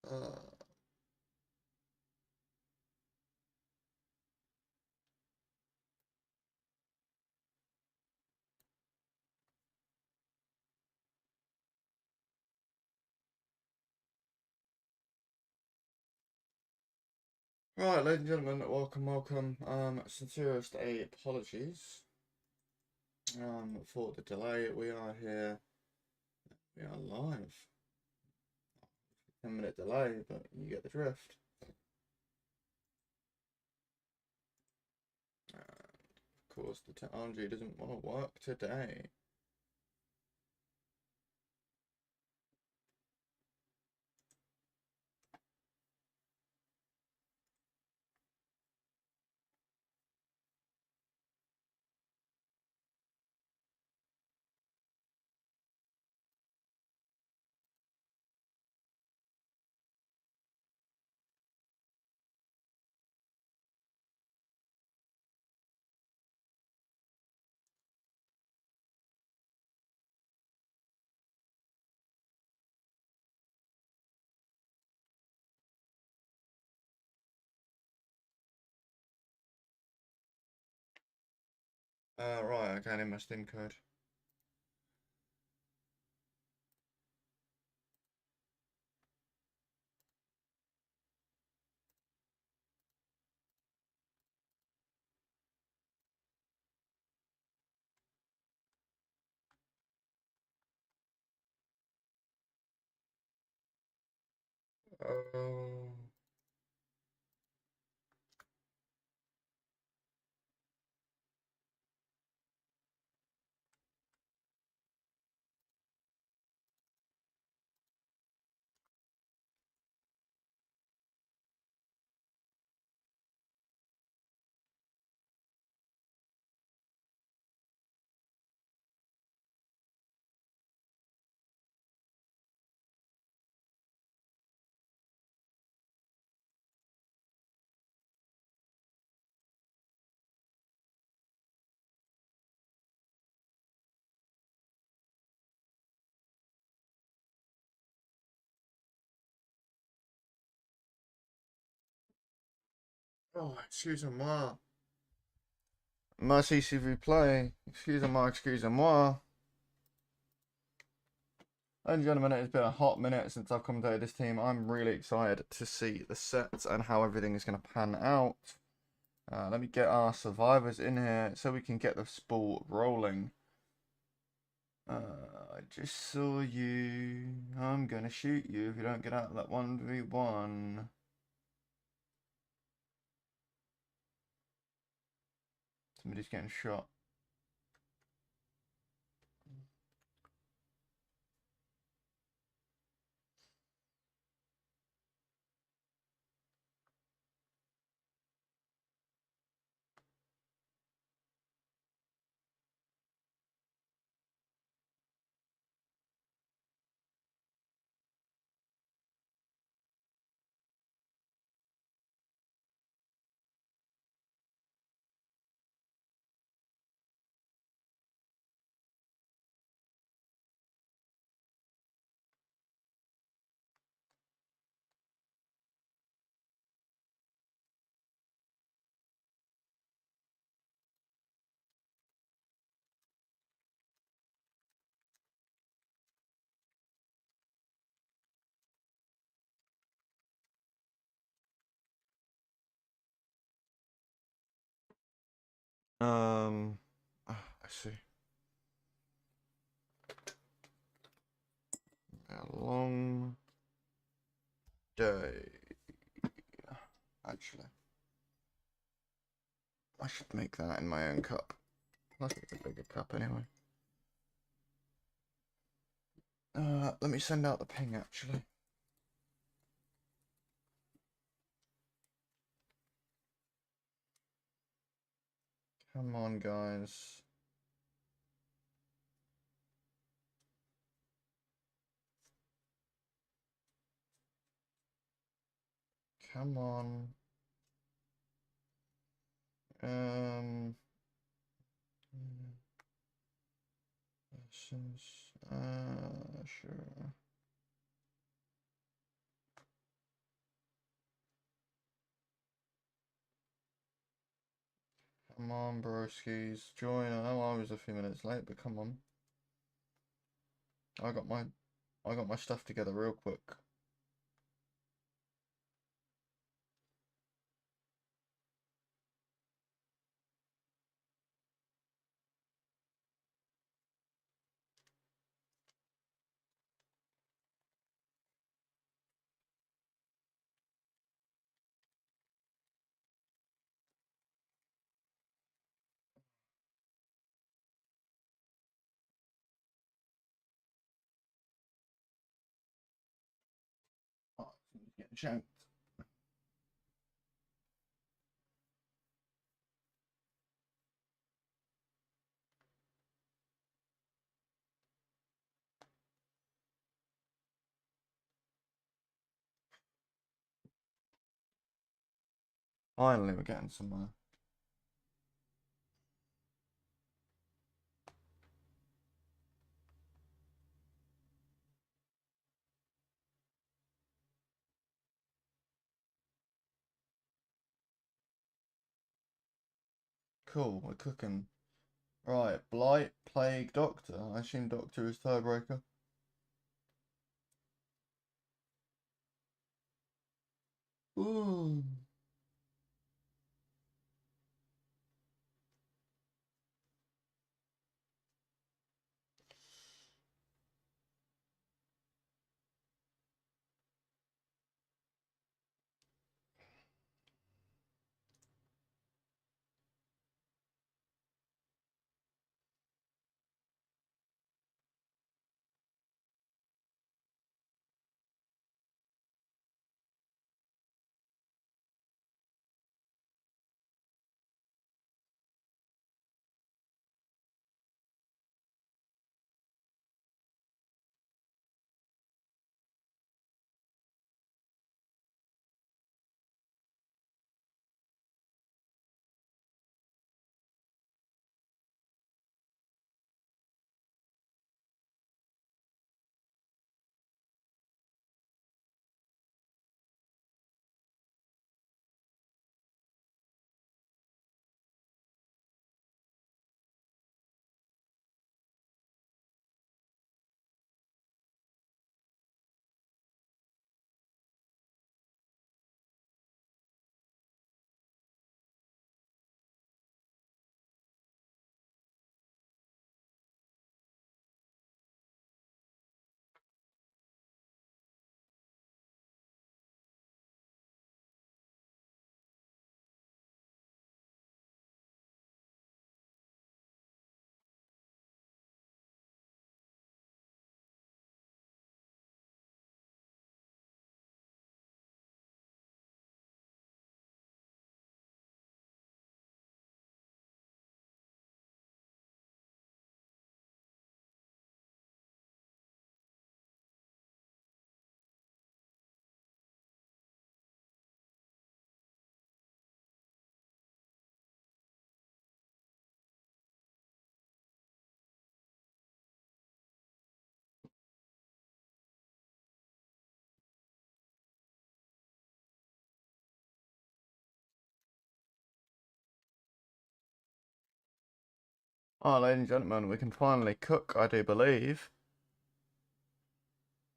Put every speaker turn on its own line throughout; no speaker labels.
Uh, right, ladies and gentlemen, welcome. Sincerest apologies for the delay. We are here. We are live. 10-minute delay, but you get the drift. Of course, the technology doesn't want to work today. Right, okay, I need my Steam code. Oh. Oh, excusez-moi. Merci s'il vous plaît. Excusez-moi, excusez-moi. Ladies and gentlemen, it's been a hot minute since I've commentated this team. I'm really excited to see the sets and how everything is going to pan out. Let me get our survivors in here so we can get the sport rolling. I just saw you. I'm going to shoot you if you don't get out of that 1v1. Somebody's getting shot. I see. A long day. Actually, I should make that in my own cup. That's a bigger cup anyway. Let me send out the ping actually. Come on, guys. Come on. Since Aashura. Come on, broskies. Join. I know I was a few minutes late, but come on. I got my stuff together real quick. Oh, it's getting shanked. Finally, we're getting somewhere. Cool, we're cooking. Right, Blight, Plague, Doctor. I assume Doctor is third breaker. Ooh. Oh, ladies and gentlemen, we can finally cook, I do believe.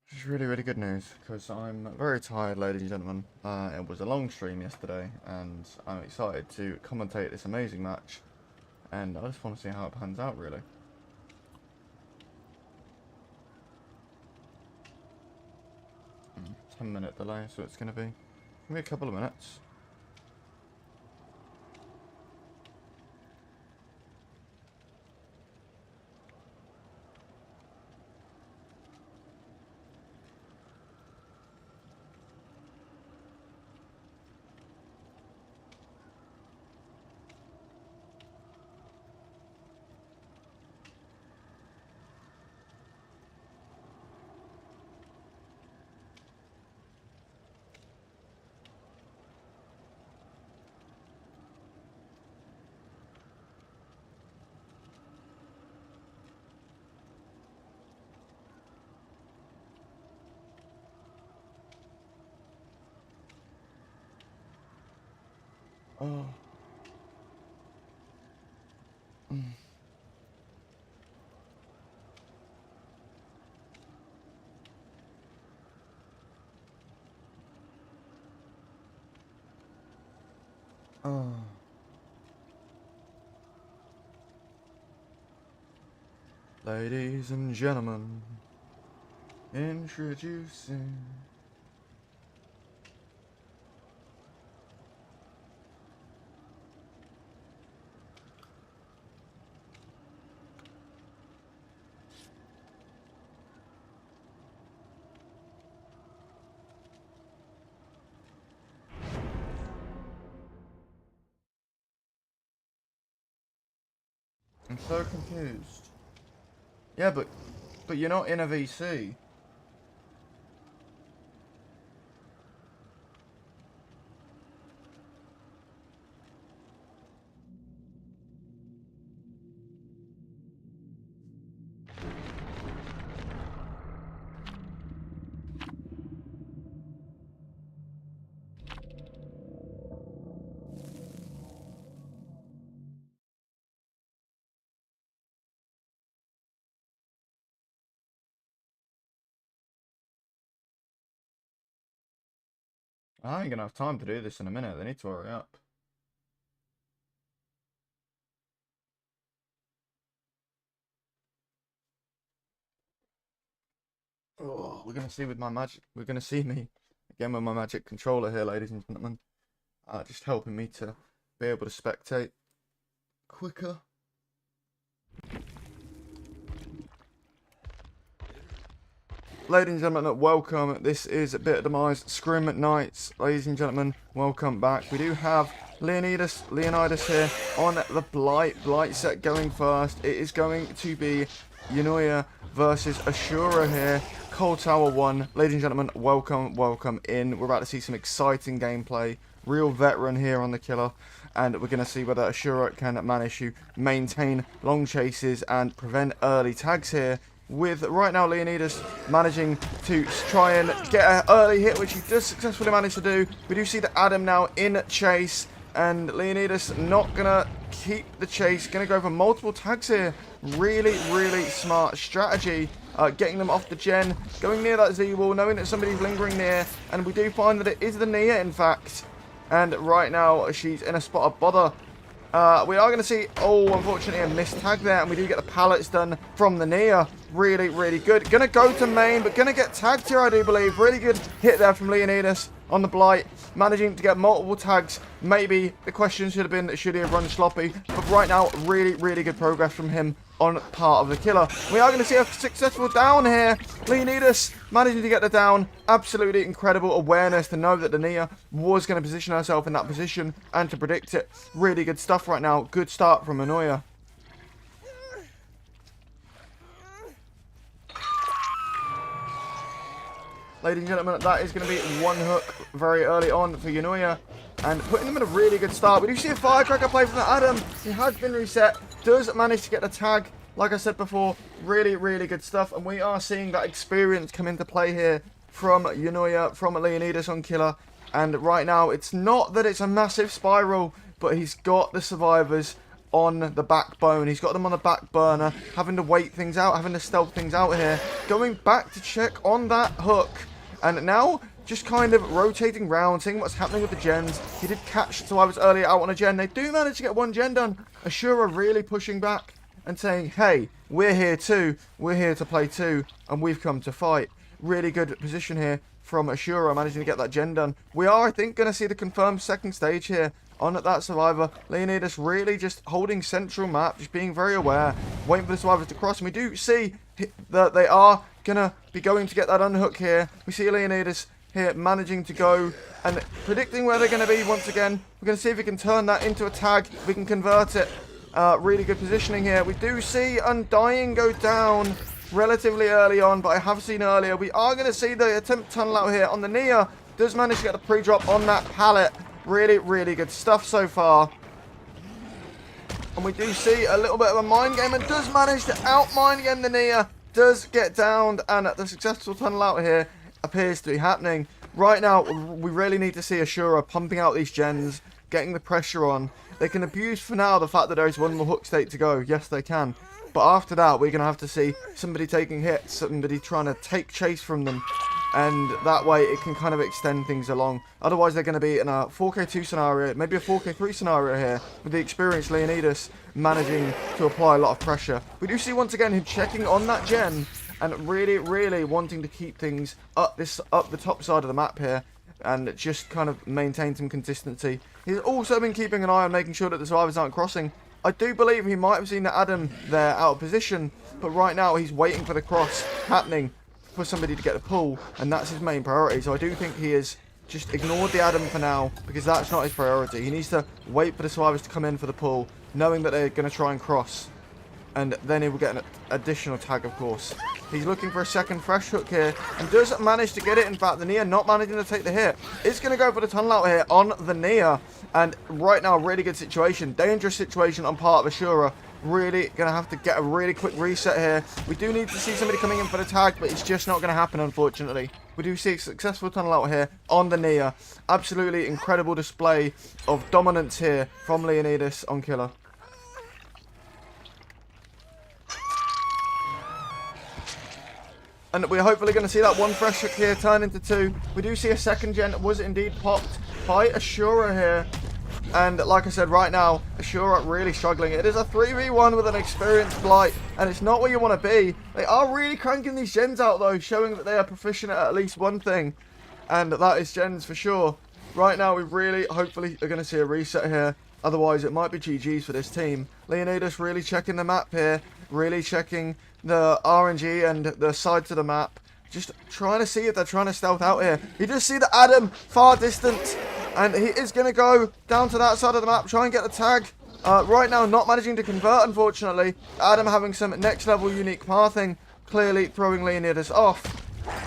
Which is really, really good news, because I'm very tired, ladies and gentlemen. It was a long stream yesterday, and I'm excited to commentate this amazing match. And I just want to see how it pans out, really. 10-minute delay, so it's going to be maybe a couple of minutes. Oh. Oh. Ladies and gentlemen, introducing... I'm so confused. Yeah, but you're not in a VC. I ain't gonna have time to do this in a minute. They need to hurry up. Oh, we're gonna see with my magic. We're gonna see me again with my magic controller here, ladies and gentlemen. Just helping me to be able to spectate quicker. Ladies and gentlemen, welcome. This is a bit of demise Scrim Nights. Ladies and gentlemen, welcome back. We do have Leonidas here on the Blight set going first. It is going to be Eunoia versus Aashura here. Cold Tower 1. Ladies and gentlemen, welcome in. We're about to see some exciting gameplay. Real veteran here on the killer. And we're going to see whether Aashura can manage to maintain long chases and prevent early tags here. With right now Leonidas managing to try and get an early hit, which he does successfully manage to do. We do see that Adam now in chase, and Leonidas not going to keep the chase. Going to go for multiple tags here. Really smart strategy. Getting them off the gen, going near that Z-wall, knowing that somebody's lingering near, and we do find that it is the Nia, in fact. And right now, she's in a spot of bother. We are going to see, unfortunately, a missed tag there, and we do get the pallets done from the Nia. Really good. Going to go to main, but going to get tagged here, I do believe. Really good hit there from Leonidas on the Blight, managing to get multiple tags. Maybe the question should have been, should he have run sloppy? But right now, really good progress from him on part of the killer. We are going to see a successful down here. Leonidas managing to get the down. Absolutely incredible awareness to know that the Nia was going to position herself in that position and to predict it. Really good stuff right now. Good start from Eunoia. Ladies and gentlemen, that is going to be one hook very early on for Eunoia, and putting them in a really good start. We do see a firecracker play from Adam. He has been reset, does manage to get the tag. Like I said before, really good stuff, and we are seeing that experience come into play here from Eunoia, from Leonidas on killer. And right now, it's not that it's a massive spiral, but he's got the survivors on the backbone. He's got them on the back burner, having to wait things out, having to stealth things out here. Going back to check on that hook. And now, just kind of rotating round, seeing what's happening with the gens. He did catch survivors earlier out on a gen. They do manage to get one gen done. Aashura really pushing back and saying, hey, we're here too. We're here to play too. And we've come to fight. Really good position here from Aashura, managing to get that gen done. We are, I think, going to see the confirmed second stage here on that survivor. Leonidas really just holding central map, just being very aware, waiting for the survivors to cross. And we do see that they are gonna be going to get that unhook here. We see Leonidas here managing to go and predicting where they're going to be once again. We're going to see if we can turn that into a tag, if we can convert it. Really good positioning here. We do see Undying go down relatively early on, but I have seen earlier. We are going to see the attempt tunnel out here on the Nia. Does manage to get the pre-drop on that pallet. Really good stuff so far. And we do see a little bit of a mind game, and does manage to out-mind game the Nia. Does get downed, and the successful tunnel out here appears to be happening. Right now, we really need to see Aashura pumping out these gens, getting the pressure on. They can abuse for now the fact that there is one more hook state to go. Yes, they can. But after that, we're going to have to see somebody taking hits, somebody trying to take chase from them. and that way it can kind of extend things along. Otherwise, they're going to be in a 4K2 scenario, maybe a 4K3 scenario here, with the experienced Leonidas managing to apply a lot of pressure. We do see once again him checking on that gen and really wanting to keep things up the top side of the map here, and just kind of maintain some consistency. He's also been keeping an eye on making sure that the survivors aren't crossing. I do believe he might have seen that Adam there out of position, but right now he's waiting for the cross happening for somebody to get the pull, and that's his main priority. So I do think he has just ignored the Adam for now, because that's not his priority. He needs to wait for the survivors to come in for the pull, knowing that they're going to try and cross, and then he will get an additional tag, of course. He's looking for a second fresh hook here, and doesn't manage to get it. In fact, the Nia not managing to take the hit. It's going to go for the tunnel out here on the Nia, and right now, really good situation. Dangerous situation on part of Aashura. Really going to have to get a really quick reset here. We do need to see somebody coming in for the tag, but it's just not going to happen, unfortunately. We do see a successful tunnel out here on the Nia. Absolutely incredible display of dominance here from Leonidas on Killer. And we're hopefully going to see that one fresh hook here turn into two. We do see a second gen that was indeed popped by Aashura here. And like I said, right now, Aashura really struggling. It is a 3v1 with an experienced Blight, and it's not where you want to be. They are really cranking these gens out, though, showing that they are proficient at least one thing, and that is gens for sure. Right now, we really, hopefully, are going to see a reset here. Otherwise, it might be GG's for this team. Leonidas really checking the map here, really checking the RNG and the sides of the map. Just trying to see if they're trying to stealth out here. You just see the Adam far distant, and he is going to go down to that side of the map, try and get the tag. Right now, not managing to convert, unfortunately. Adam having some next level unique pathing, clearly throwing Leonidas off.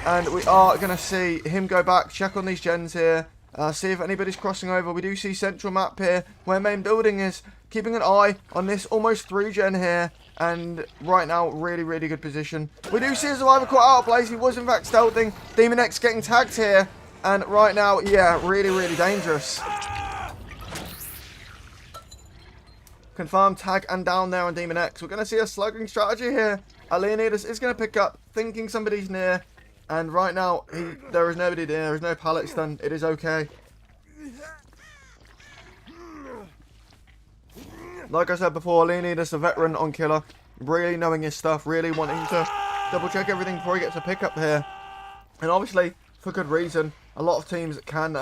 And we are going to see him go back, check on these gens here, see if anybody's crossing over. We do see central map here, where main building is, keeping an eye on this almost 3-gen here. And right now, really good position. We do see a survivor caught out of place. He was in fact stealthing. Demon X getting tagged here. And right now, yeah, really dangerous. Confirmed tag and down there on Demon X. We're going to see a slugging strategy here. Leonidas is going to pick up, thinking somebody's near. And right now, there is nobody near. There is no pallet stun. It is okay. Like I said before, Leonidas, a veteran on Killer, really knowing his stuff, really wanting to double check everything before he gets a pickup here. And obviously, for good reason, a lot of teams can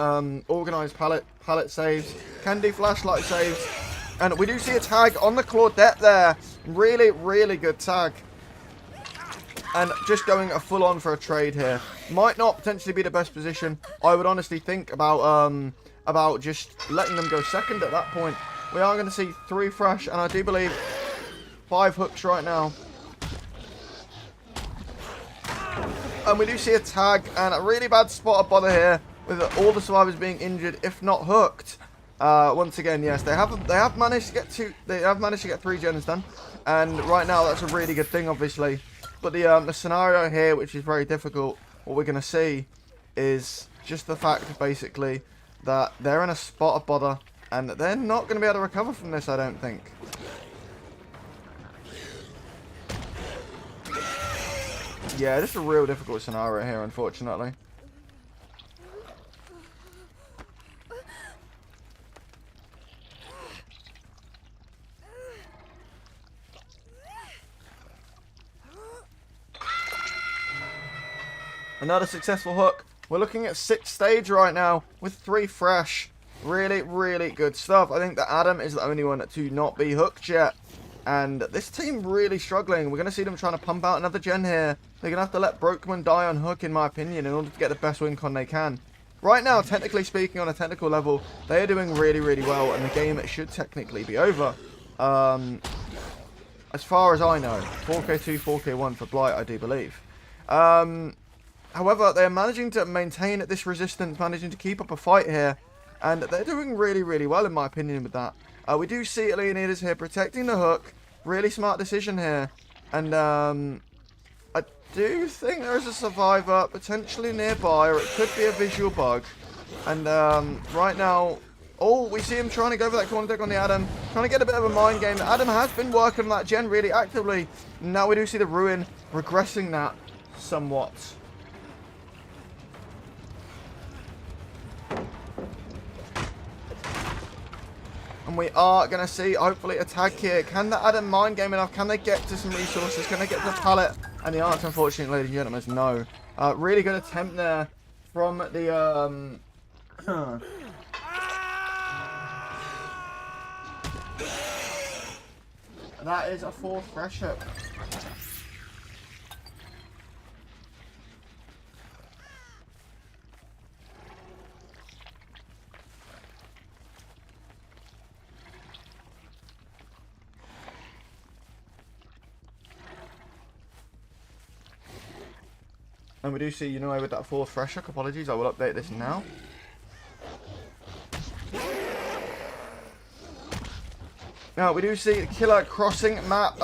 organise pallet saves, can do flashlight saves. And we do see a tag on the Claudette there. Really good tag. And just going a full-on for a trade here. Might not potentially be the best position. I would honestly think about just letting them go second at that point. We are going to see 3 fresh, and I do believe 5 hooks right now. And we do see a tag, and a really bad spot of bother here, with all the survivors being injured, if not hooked. Once again, yes, they have managed to get 3 gens done, and right now that's a really good thing, obviously. But the scenario here, which is very difficult, what we're going to see is just the fact, basically, that they're in a spot of bother. And they're not going to be able to recover from this, I don't think. Yeah, this is a real difficult scenario here, unfortunately. Another successful hook. We're looking at 6th stage right now with 3 fresh. Really good stuff. I think that Adam is the only one to not be hooked yet. And this team really struggling. We're going to see them trying to pump out another gen here. They're going to have to let Brokeman die on hook, in my opinion, in order to get the best win con they can. Right now, technically speaking, on a technical level, they are doing really well, and the game should technically be over. As far as I know, 4K2, 4K1 for Blight, I do believe. However, they are managing to maintain this resistance, managing to keep up a fight here. And they're doing really well, in my opinion, with that. We do see Leonidas here protecting the hook. Really smart decision here. And I do think there is a survivor potentially nearby, or it could be a visual bug. And right now, we see him trying to go for that corner deck on the Adam. Trying to get a bit of a mind game. Adam has been working on that gen really actively. Now we do see the Ruin regressing that somewhat. And we are going to see, hopefully, a tag here. Can they add a mind game enough? Can they get to some resources? Can they get to the pallet? And the answer, unfortunately, ladies and gentlemen, is no. Really good attempt there from the... That is a 4th pressure. And we do see Eunoia with that 4th fresh shock. Apologies, I will update this now. Now, we do see Killer crossing map.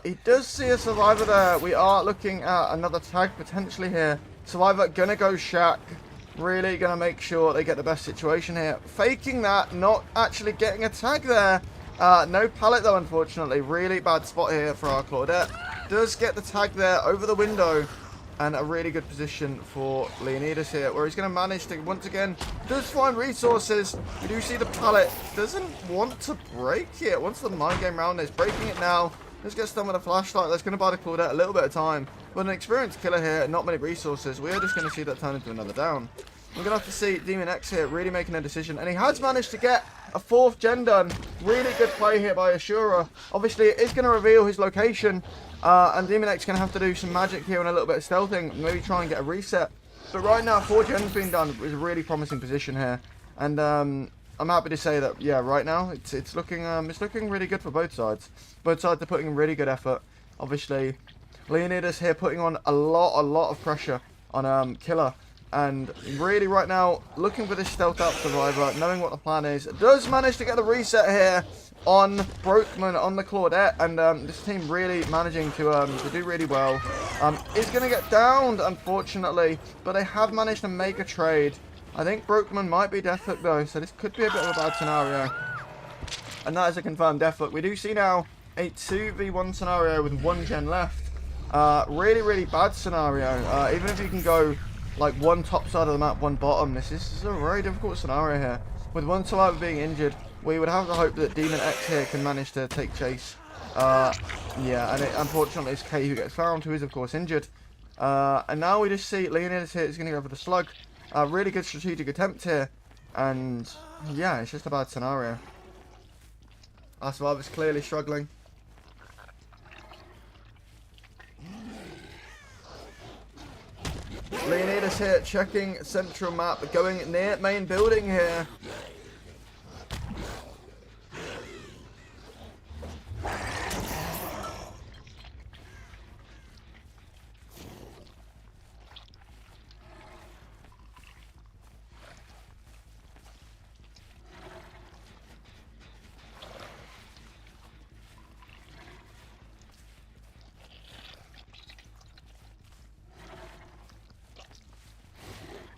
He does see a survivor there. We are looking at another tag potentially here. Survivor gonna go shack. Really gonna make sure they get the best situation here. Faking that, not actually getting a tag there. No pallet though, unfortunately. Really bad spot here for our Claudette. Does get the tag there over the window. And a really good position for Leonidas here, where he's going to manage to, once again, does find resources. We do see the pallet. Doesn't want to break it. Wants the mind game round. Is breaking it now. Let's get stunned with a flashlight. That's going to buy the Claudette a little bit of time. But an experienced killer here, not many resources. We are just going to see that turn into another down. We're going to have to see Demon X here really making a decision. And he has managed to get a 4th gen done. Really good play here by Aashura. Obviously, it is going to reveal his location. And Demon X is going to have to do some magic here and a little bit of stealthing. Maybe try and get a reset. But right now, 4 gens being done is a really promising position here. And I'm happy to say that, yeah, right now, it's looking really good for both sides. Both sides are putting in really good effort. Obviously, Leonidas here putting on a lot of pressure on Killer. And really right now, looking for this stealth out survivor, knowing what the plan is. Does manage to get the reset here on Brokeman, on the Claudette. And this team really managing to do really well. Is going to get downed, unfortunately. But they have managed to make a trade. I think Brokeman might be deathhook though. So this could be a bit of a bad scenario. And that is a confirmed deathhook. We do see now a 2v1 scenario with 1 gen left. Really bad scenario. Even if you can go like one top side of the map, one bottom, this is a very difficult scenario here. With one survivor being injured, we would have to hope that Demon X here can manage to take chase. Yeah, and unfortunately it's K who gets found, who is of course injured. And now we just see Leonidas here is going to go for the slug. Really good strategic attempt here. And yeah, it's just a bad scenario. Our survivor's clearly struggling. Leonidas here checking central map, going near main building here.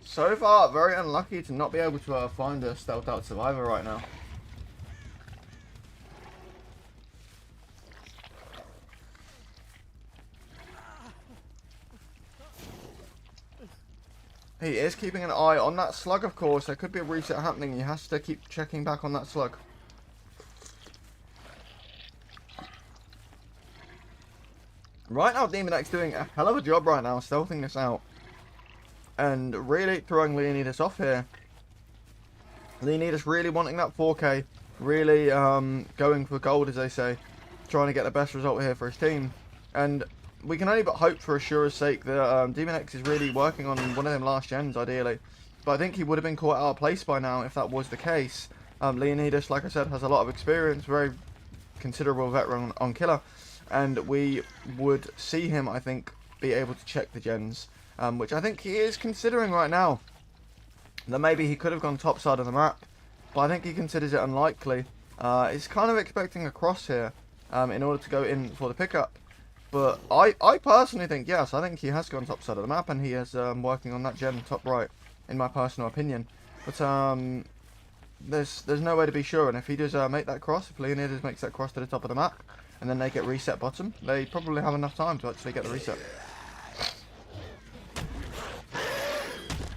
So far, very unlucky to not be able to find a stealth out survivor right now. He is keeping an eye on that slug, of course. There could be a reset happening. He has to keep checking back on that slug. Right now, Demon X doing a hell of a job right now, stealthing this out. And really throwing Leonidas off here. Leonidas really wanting that 4K. Really going for gold, as they say. Trying to get the best result here for his team. And we can only but hope for Aashura's sake that Demon X is really working on one of them last gens, ideally. But I think he would have been caught out of place by now if that was the case. Leonidas, like I said, has a lot of experience. Very considerable veteran on killer. And we would see him, I think, be able to check the gens. Which I think he is considering right now. That maybe he could have gone top side of the map. But I think he considers it unlikely. He's kind of expecting a cross here in order to go in for the pickup. But I personally think, yes, I think he has gone top side of the map. And he is working on that gen top right, in my personal opinion. But there's no way to be sure. And if he does make that cross, if Leonidas makes that cross to the top of the map, and then they get reset bottom, they probably have enough time to actually get the reset.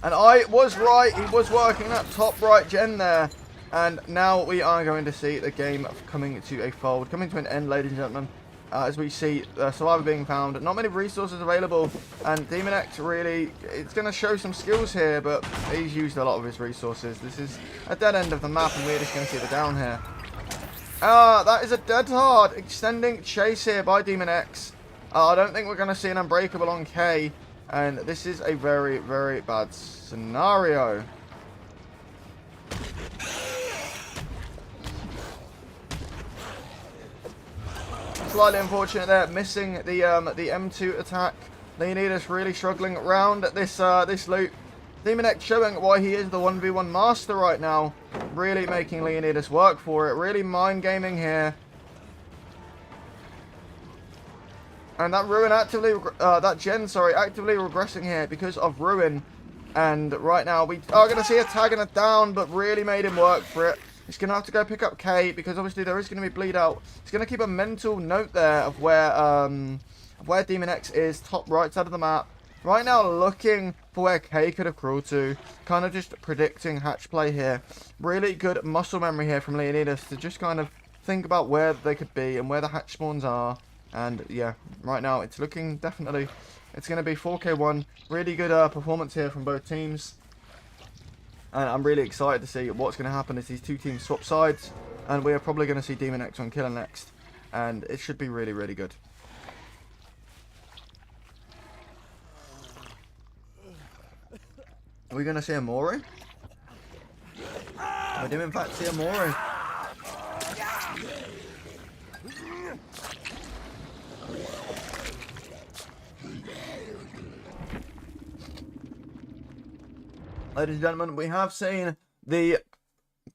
And I was right, he was working that top right gen there. And now we are going to see the game coming to a fold, coming to an end, ladies and gentlemen. As we see the Survivor being found, not many resources available, and Demon X really, it's going to show some skills here, but he's used a lot of his resources. This is a dead end of the map, and we're just going to see the down here. That is a dead hard extending chase here by Demon X. I don't think we're going to see an Unbreakable on K, and this is a very, very bad scenario. Slightly unfortunate there, missing the M2 attack. Leonidas really struggling around this this loop. Demon X showing why he is the 1v1 master right now. Really making Leonidas work for it. Really mind gaming here. And that Ruin actively, actively regressing here because of Ruin. And right now we are going to see a tag and a down, but really made him work for it. He's going to have to go pick up K because obviously there is going to be bleed out. He's going to keep a mental note there of where Demon X is, top right side of the map. Right now looking for where K could have crawled to. Kind of just predicting hatch play here. Really good muscle memory here from Leonidas to just kind of think about where they could be and where the hatch spawns are. And yeah, right now it's looking definitely, it's going to be 4K1. Really good performance here from both teams. And I'm really excited to see what's going to happen as these two teams swap sides. And we are probably going to see Demon X on Killer next. And it should be really, really good. Are we going to see a Mori? We do in fact see a Mori. Ladies and gentlemen, we have seen the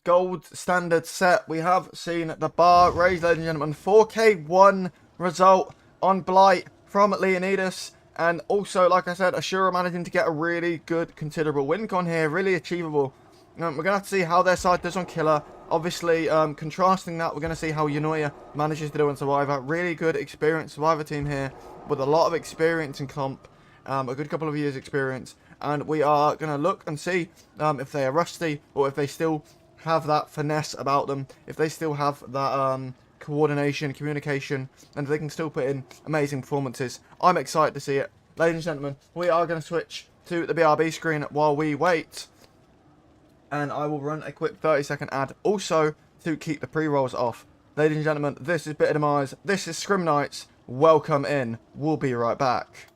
gold standard set. We have seen the bar raised, ladies and gentlemen. 4K1 result on Blight from Leonidas. And also, like I said, Aashura managing to get a really good, considerable win con here. Really achievable. We're going to have to see how their side does on Killer. Obviously, contrasting that, we're going to see how Eunoia manages to do on Survivor. Really good, experienced Survivor team here with a lot of experience in comp. A good couple of years experience. And we are going to look and see if they are rusty or if they still have that finesse about them. If they still have that coordination, communication, and they can still put in amazing performances. I'm excited to see it. Ladies and gentlemen, we are going to switch to the BRB screen while we wait. And I will run a quick 30-second ad also to keep the pre-rolls off. Ladies and gentlemen, this is Bitter Demise. This is Scrim Nights. Welcome in. We'll be right back.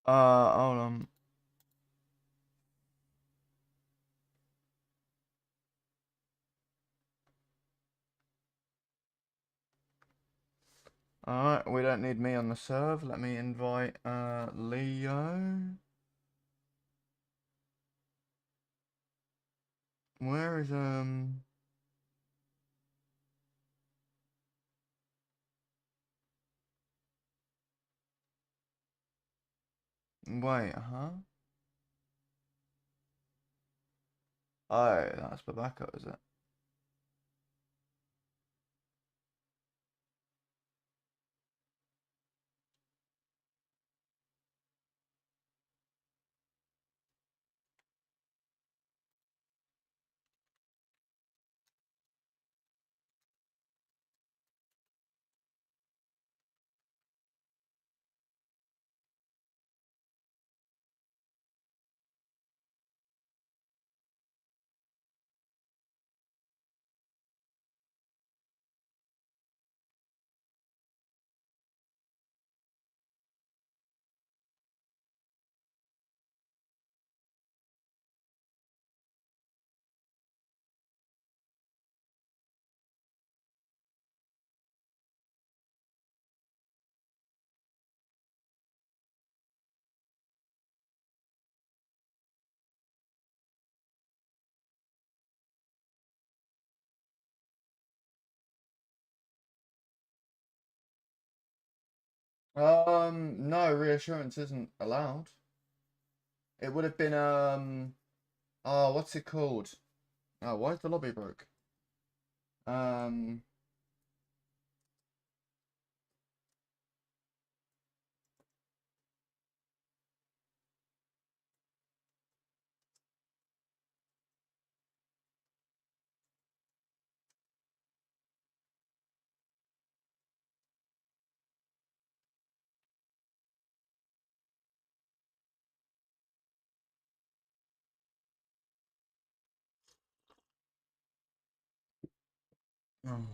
Hold on. Alright, we don't need me on the serve. Let me invite Leo. Where is wait, huh? Oh, that's Babako, is it? No, reassurance isn't allowed. It would have been, oh, what's it called? Oh, why is the lobby broke? Um, oh.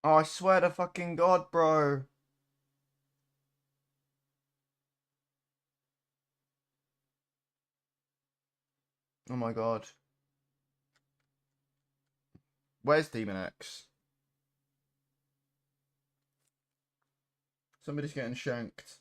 Oh, I swear to fucking God, bro. Oh my God. Where's Demon X? Somebody's getting shanked.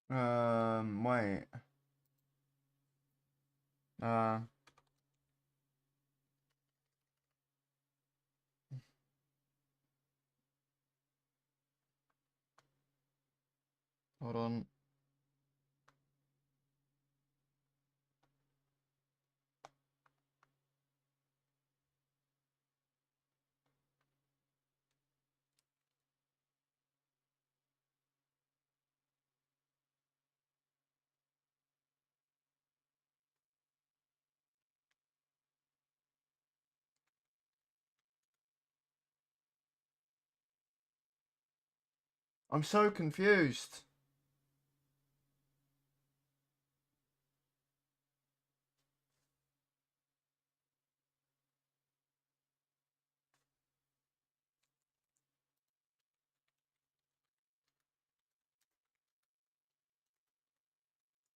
Um, wait. Uh, Hold on. I'm so confused.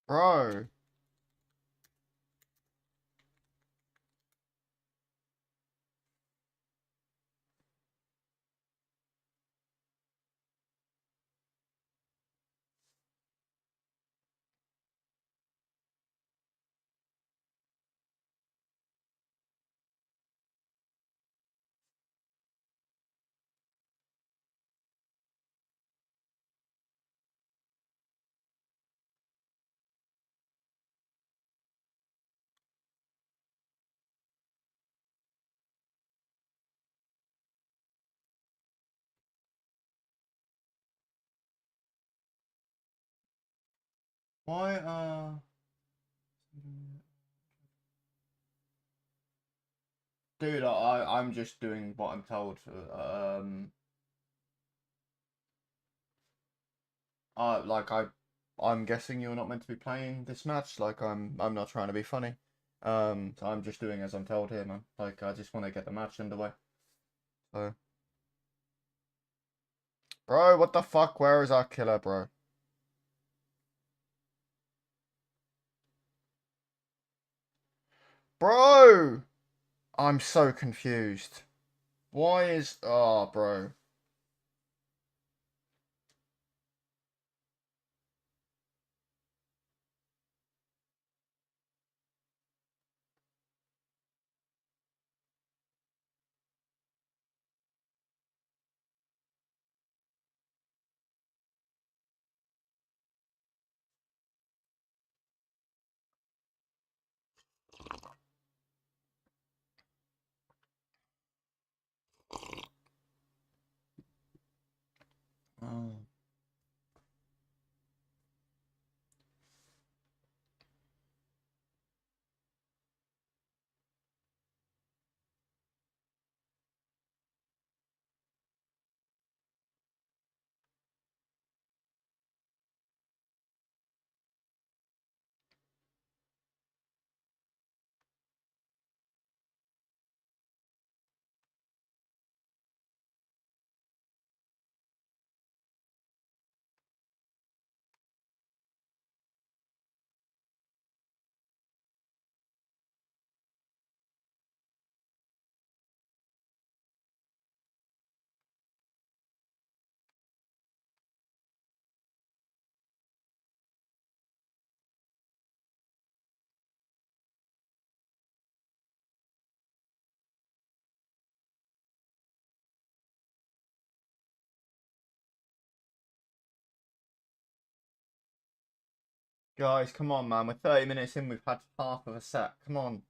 Bro. Why, Dude, I'm just doing what I'm told. Like I'm guessing you're not meant to be playing this match. Like I'm not trying to be funny. So I'm just doing as I'm told here, man. Like I just want to get the match underway. So Bro, what the fuck? Where is our killer, bro? Bro! I'm so confused. Why is... Oh, bro. Oh. Guys, come on, man. We're 30 minutes in. We've had half of a set. Come on.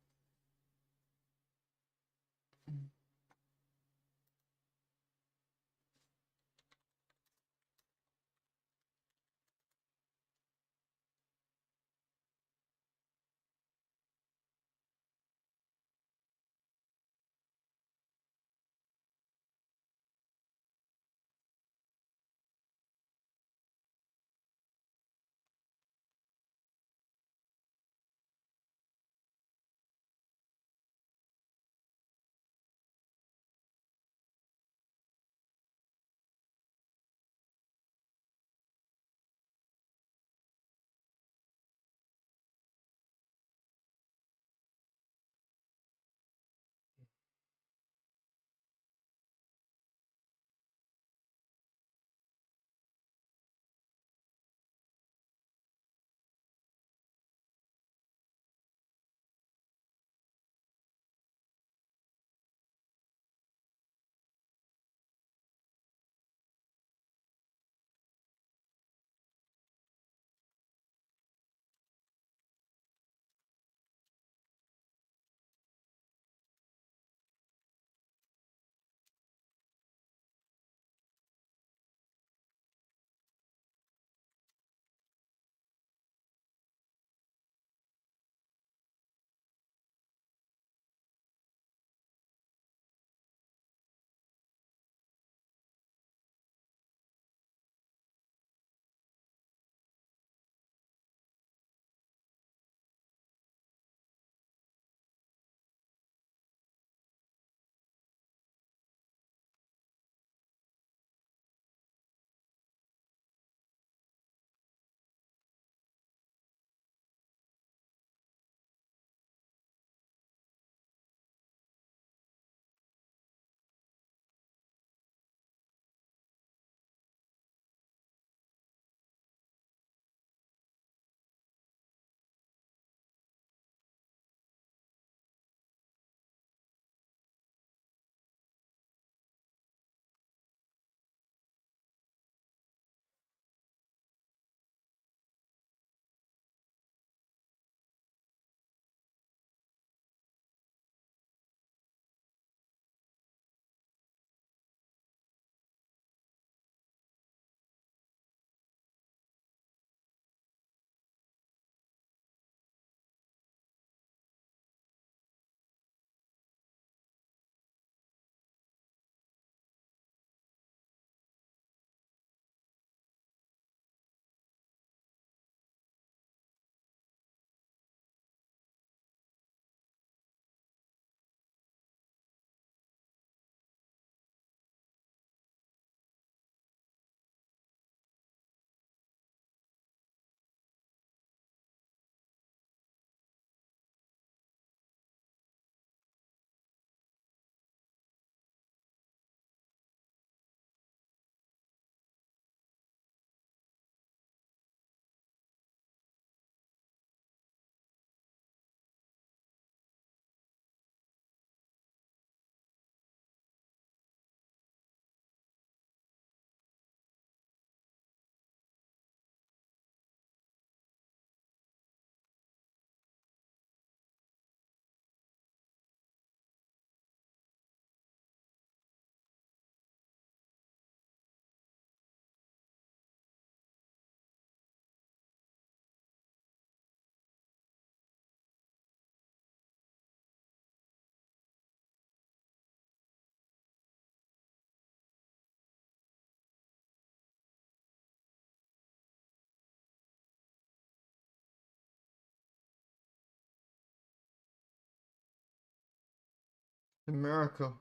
A miracle.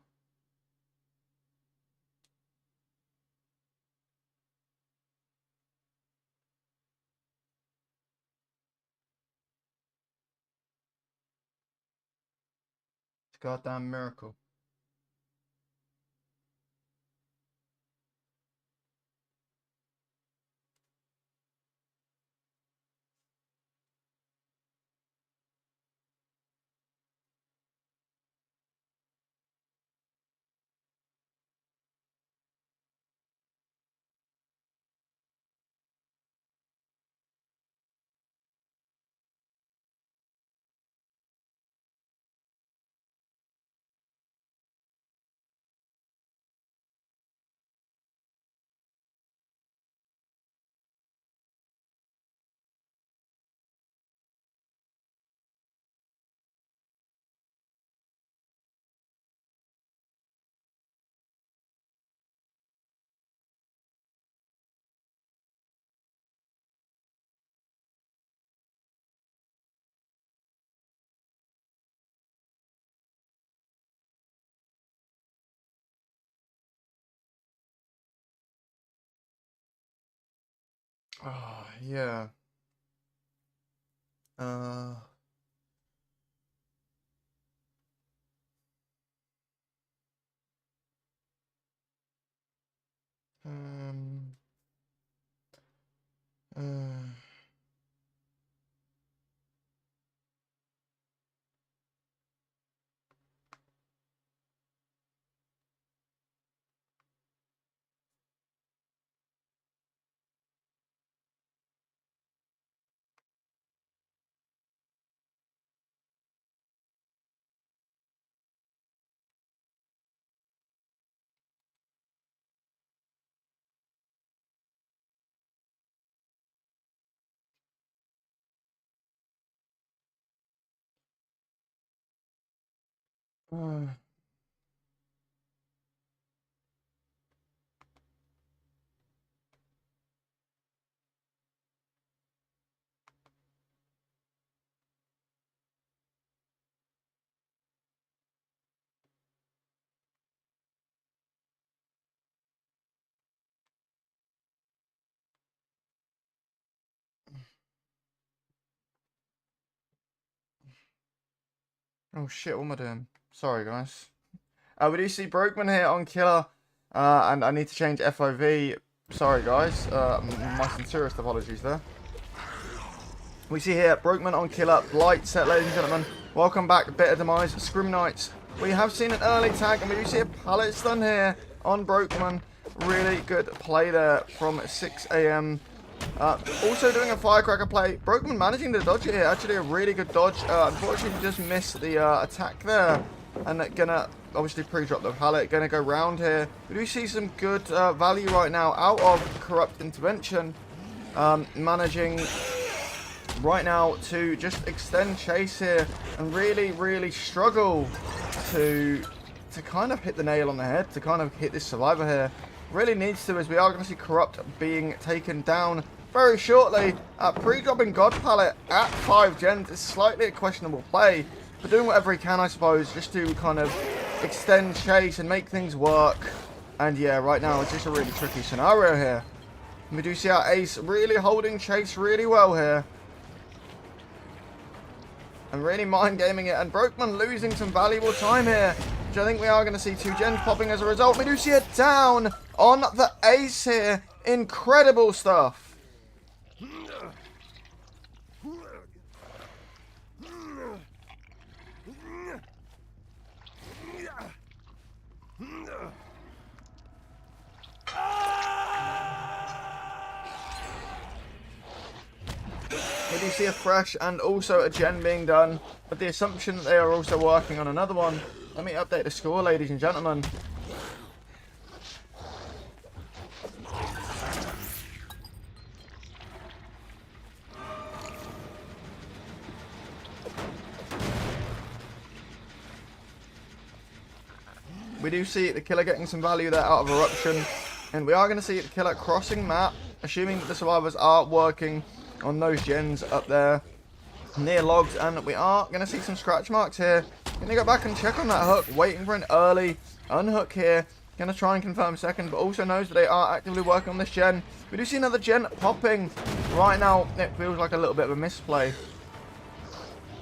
It's a goddamn miracle. Oh, yeah. Uh, um, uh, uh, oh shit, what am I doing? Sorry, guys. We do see Brokeman here on Killer, and I need to change FOV. Sorry, guys. My sincerest apologies there. We see here Brokeman on Killer, Blight set, ladies and gentlemen. Welcome back, Bitter Demise, Scrim Knights. We have seen an early tag, and we do see a pallet stun here on Brokeman. Really good play there from 6 AM. Also doing a firecracker play. Brokeman managing to dodge it here. Actually a really good dodge. Unfortunately just missed the attack there. And gonna obviously pre-drop the pallet. Gonna go round here. We do see some good value right now out of Corrupt Intervention. Managing right now to just extend chase here. And really struggle to kind of hit the nail on the head. To kind of hit this survivor here. Really needs to, as we are going to see Corrupt being taken down very shortly. Pre-dropping God Pallet at 5 gens is slightly a questionable play, but doing whatever he can, I suppose, just to kind of extend chase and make things work. And yeah, right now it's just a really tricky scenario here. And we do see our ace really holding chase really well here. And really mind gaming it, and Brokeman losing some valuable time here. I think we are going to see 2 gens popping as a result. We do see a down on the ace here. Incredible stuff. We do see a fresh and also a gen being done, with the assumption that they are also working on another one. Let me update the score, ladies and gentlemen. We do see the killer getting some value there out of Eruption. And we are going to see the killer crossing map, assuming that the survivors are working on those gens up there near logs. And we are going to see some scratch marks here Gonna go back and check on that hook, waiting for an early unhook here. Gonna try and confirm second, but also knows that they are actively working on this gen. We do see another gen popping. Right now, it feels like a little bit of a misplay.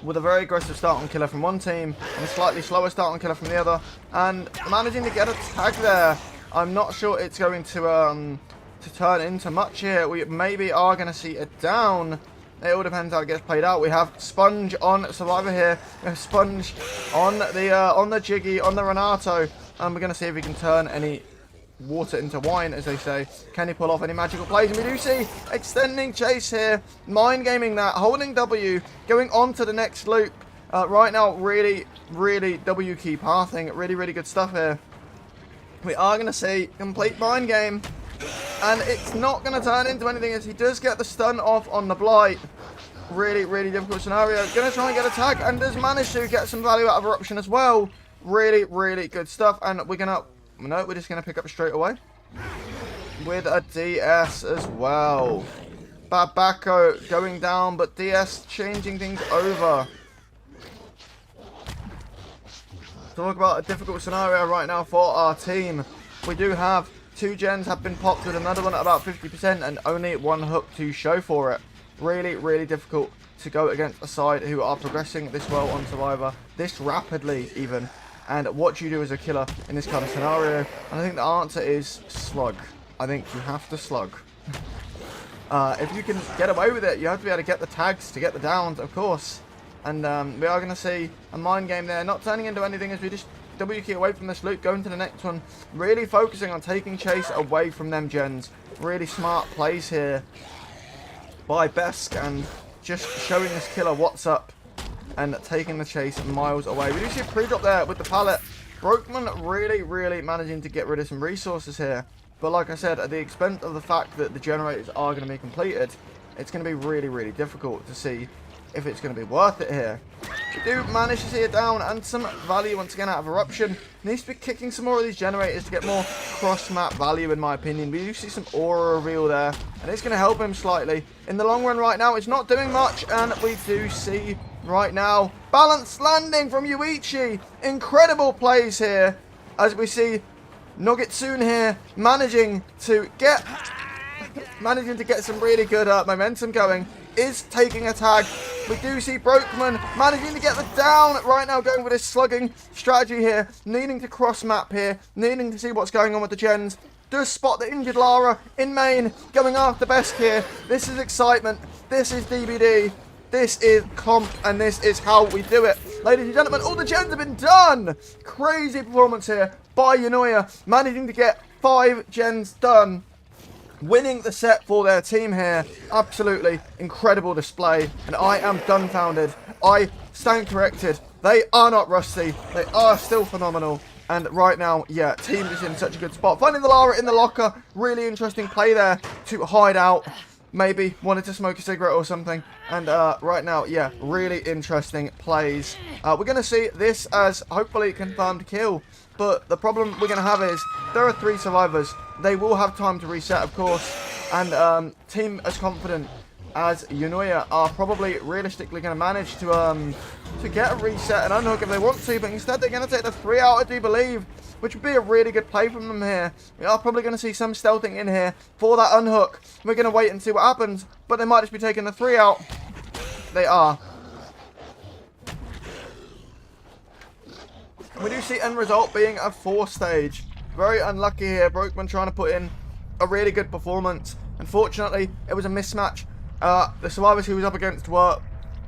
With a very aggressive start on killer from one team, and a slightly slower start on killer from the other. And managing to get a tag there. I'm not sure it's going to turn into much here. We maybe are going to see a down. It all depends how it gets played out. We have Sponge on Survivor here. We have Sponge on the Jiggy, on the Renato. And we're going to see if we can turn any water into wine, as they say. Can he pull off any magical plays? And we do see extending chase here. Mind gaming that. Holding W. Going on to the next loop. Right now, really, really W key pathing. Really, really good stuff here. We are going to see complete mind game. And it's not going to turn into anything as he does get the stun off on the Blight. Really, really difficult scenario. Going to try and get a tag and does manage to get some value out of Eruption as well. Really, really good stuff. And we're going to... No, we're just going to pick up straight away. With a DS as well. Babako going down, but DS changing things over. Talk about a difficult scenario right now for our team. We do have 2 gens have been popped with another one at about 50% and only 1 hook to show for it. Really, really difficult to go against a side who are progressing this well on Survivor, this rapidly even. And what do you do as a killer in this kind of scenario? And I think the answer is slug. I think you have to slug. If you can get away with it, you have to be able to get the tags to get the downs, of course. And we are going to see a mind game there, not turning into anything as we just W key away from this loop, going to the next one. Really focusing on taking chase away from them gens. Really smart plays here by Besk and just showing this killer what's up and taking the chase miles away. We do see a pre-drop there with the pallet. Brokeman really, really managing to get rid of some resources here. But like I said, at the expense of the fact that the generators are going to be completed, it's going to be really, really difficult to see if it's going to be worth it here. We do manage to see it down and some value once again out of Eruption. Needs to be kicking some more of these generators to get more cross-map value in my opinion. We do see some aura reveal there and it's going to help him slightly. In the long run right now, it's not doing much and we do see right now balanced landing from Yuichi. Incredible plays here as we see Nogitsune here managing to get some really good momentum going. Is taking a tag. We do see Brokeman managing to get the down right now, going with his slugging strategy here, needing to cross map here, needing to see what's going on with the gens. Does spot the injured Lara in main, going after Besk here. This is excitement. This is DBD. This is comp, and this is how we do it. Ladies and gentlemen, all the gens have been done. Crazy performance here by Eunoia, managing to get 5 gens done. Winning the set for their team here. Absolutely incredible display. And I am dumbfounded. I stand corrected. They are not rusty. They are still phenomenal. And right now, yeah, team is in such a good spot. Finding the Lara in the locker. Really interesting play there to hide out. Maybe wanted to smoke a cigarette or something. And right now, yeah, really interesting plays. We're going to see this as hopefully confirmed kill. But the problem we're going to have is there are 3 survivors. They will have time to reset, of course. And team as confident as Eunoia are probably realistically going to manage to get a reset and unhook if they want to. But instead, they're going to take the 3 out, I do believe, which would be a really good play from them here. We are probably going to see some stealthing in here for that unhook. We're going to wait and see what happens. But they might just be taking the 3 out. They are. We do see end result being a 4 stage. Very unlucky here. Brokeman trying to put in a really good performance. Unfortunately, it was a mismatch. The survivors he was up against were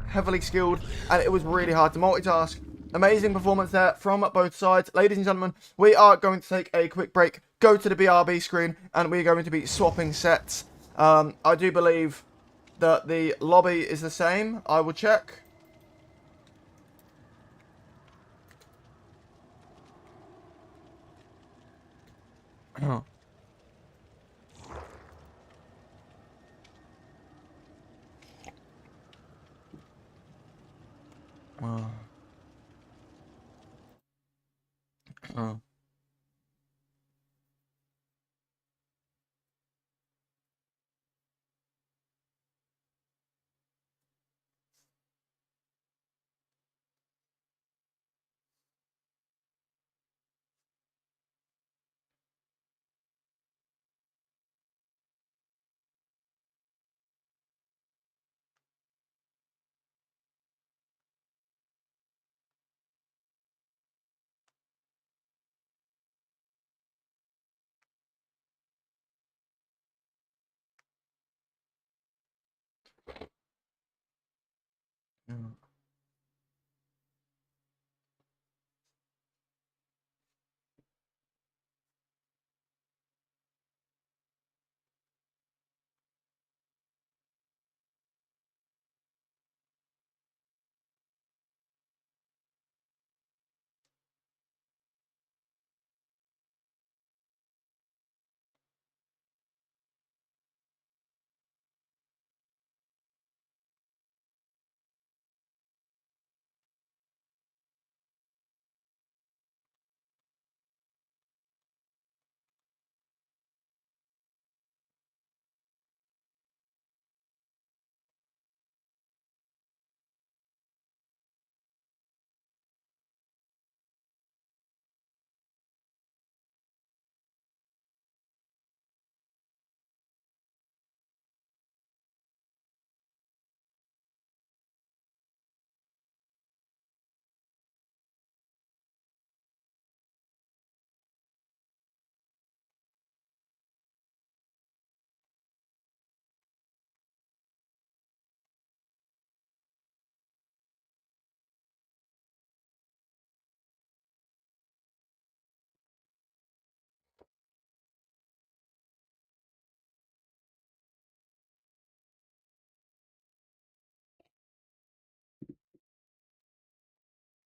heavily skilled, and it was really hard to multitask. Amazing performance there from both sides. Ladies and gentlemen, we are going to take a quick break, go to the BRB screen, and we're going to be swapping sets. I do believe that the lobby is the same. I will check. Oh. Oh. Oh. Mm.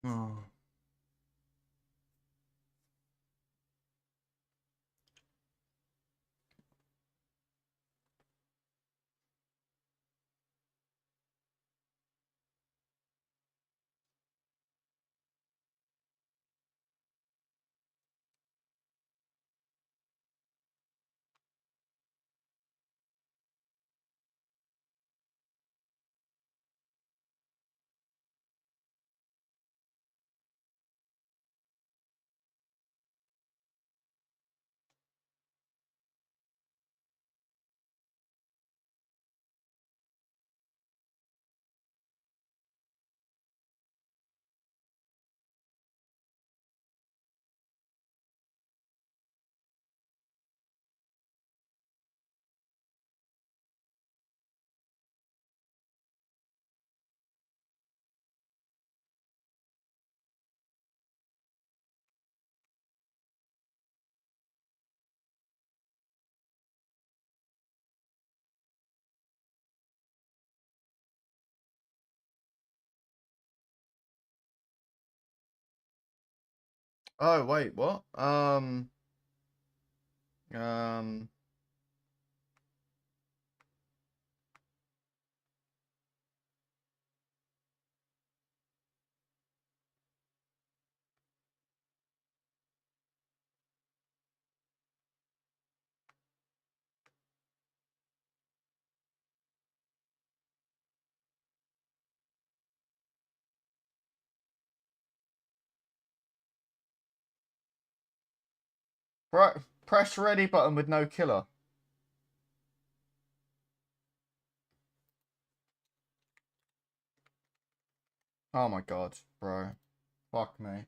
Oh. Oh wait, what? Um. Press ready button with no killer. Oh my god, bro. Fuck me.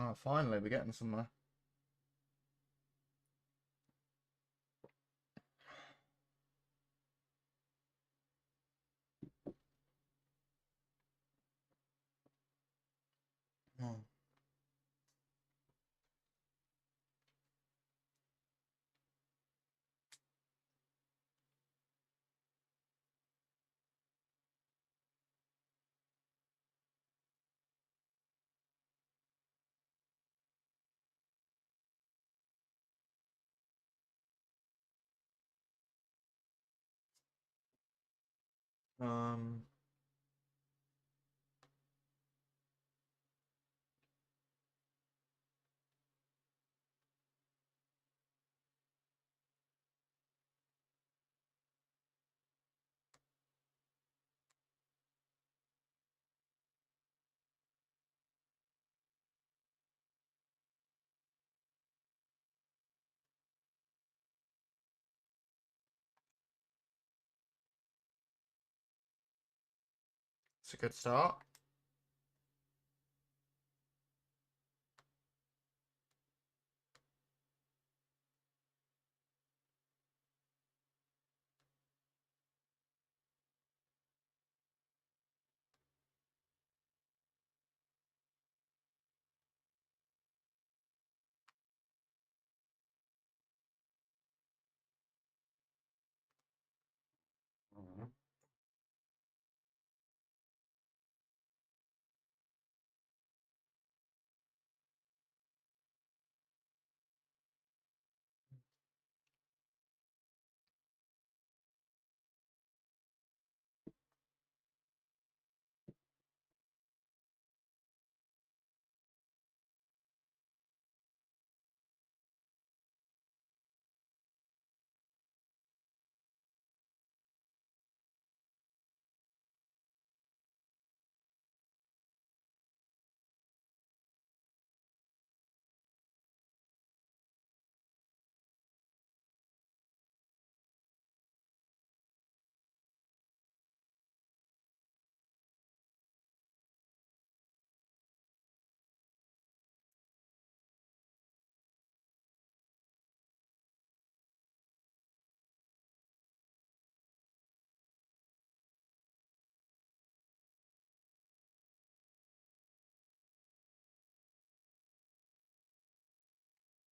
Oh, finally, we're getting somewhere. Oh. Um, it's a good start.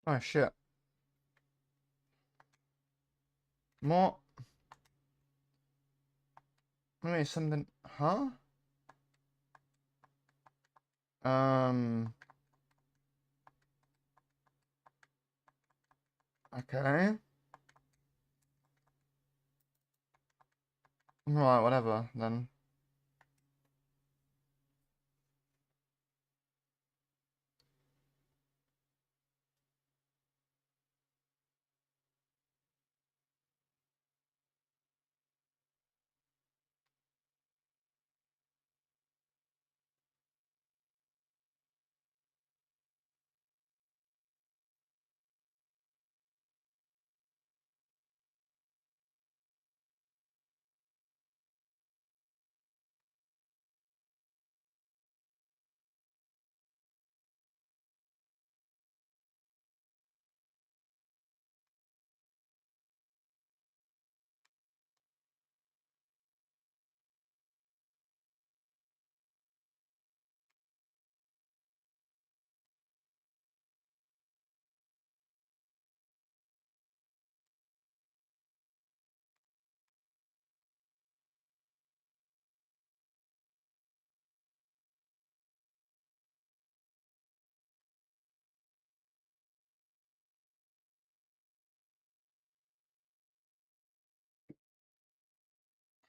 Oh shit. More. Maybe something. Huh? Okay. Right, whatever then.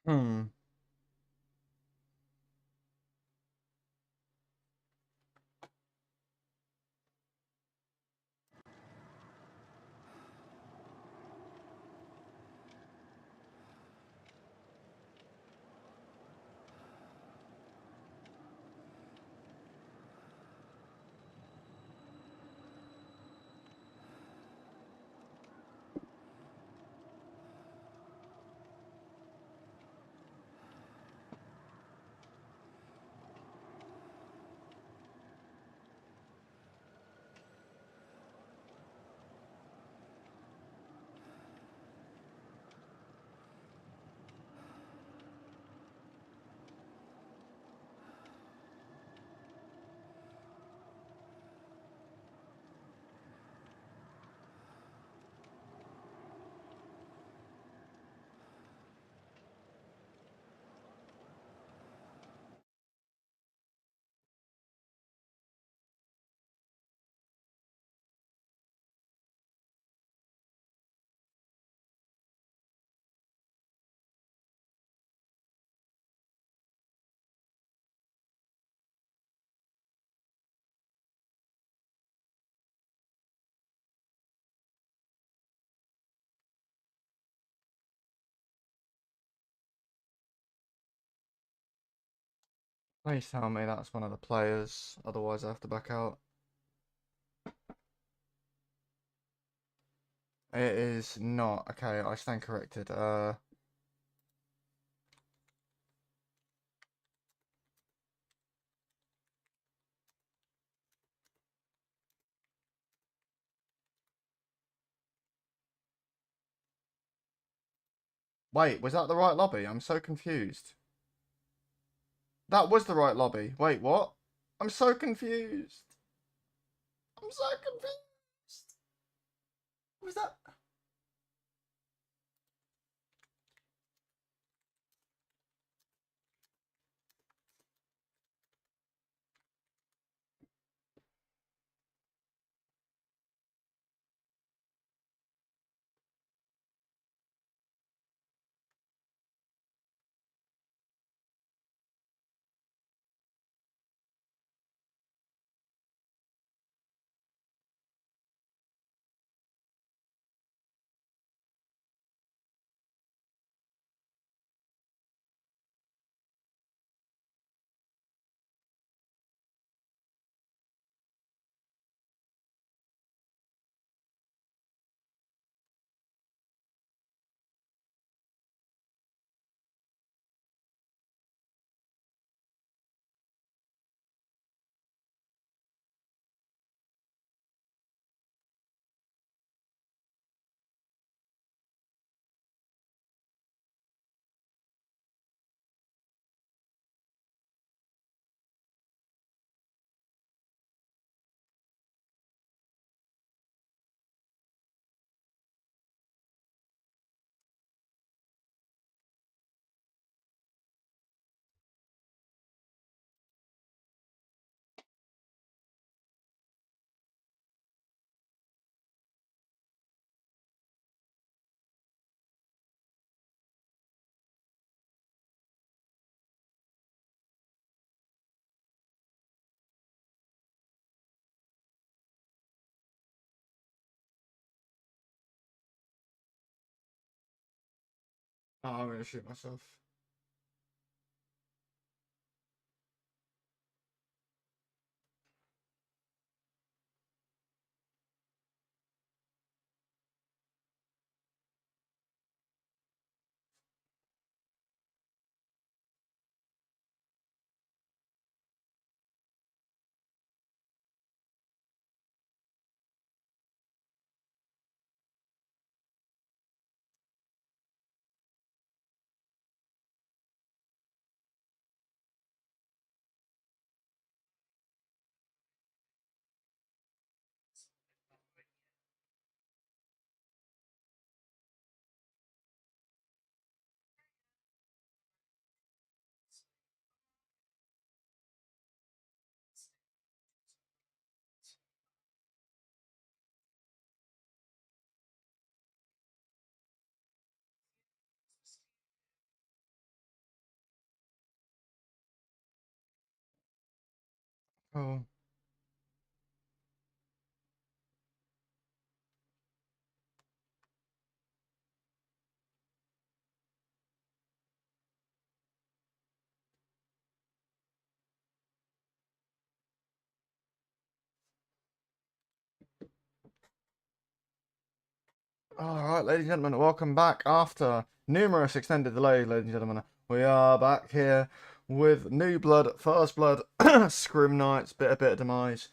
Hmm. Please tell me that's one of the players, otherwise I have to back out. It is not. Okay, I stand corrected. Wait, was that the right lobby? I'm so confused. That was the right lobby. Wait, what? I'm so confused. I'm so confused. Was that? Oh, I'm gonna shoot myself. Oh. Alright, ladies and gentlemen, welcome back after numerous extended delays, ladies and gentlemen. We are back here with New Blood, First Blood, Scrim Knights, bit of demise.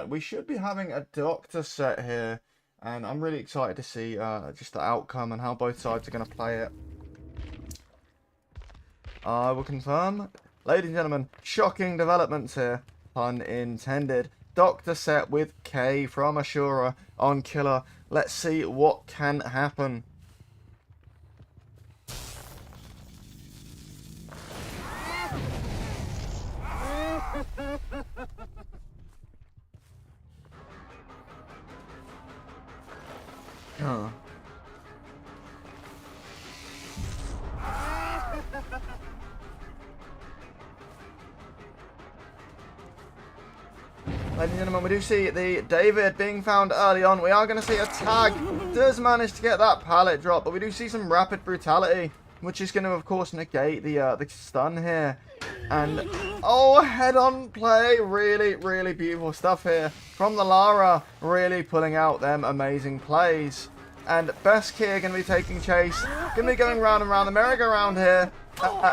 We should be having a doctor set here, and I'm really excited to see just the outcome and how both sides are going to play it. I will confirm. Ladies and gentlemen, shocking developments here, pun intended. Doctor set with K from Aashura on Killer. Let's see what can happen. Huh. Ladies and gentlemen, we do see the David being found early on. We are going to see a tag. Does manage to get that pallet drop, but we do see some rapid brutality which is going to, of course, negate the stun here. And, oh, head-on play. Really, really beautiful stuff here from the Lara. Really pulling out them amazing plays. And Besk here going to be taking chase. Going to be going round and round the merry-go-round here.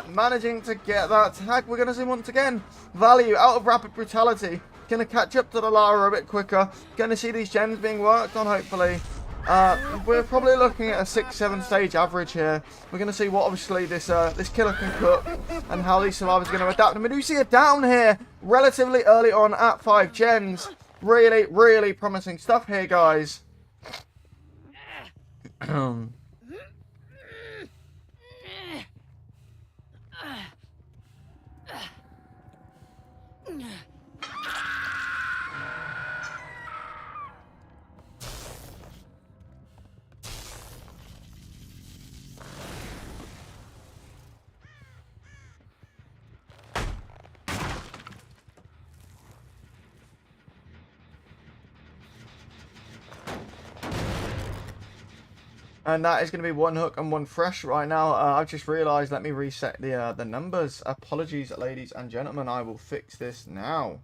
Managing to get that tag. We're going to see once again value out of rapid brutality. Going to catch up to the Lara a bit quicker. Going to see these gems being worked on, hopefully. We're probably looking at a 6-7 stage average here. We're going to see what obviously this killer can cook and how these survivors are going to adapt. And we do see a down here relatively early on at 5 gens. Really, really promising stuff here, guys. And that is going to be 1 hook and 1 fresh right now. I've just realised, let me reset the numbers. Apologies, ladies and gentlemen. I will fix this now.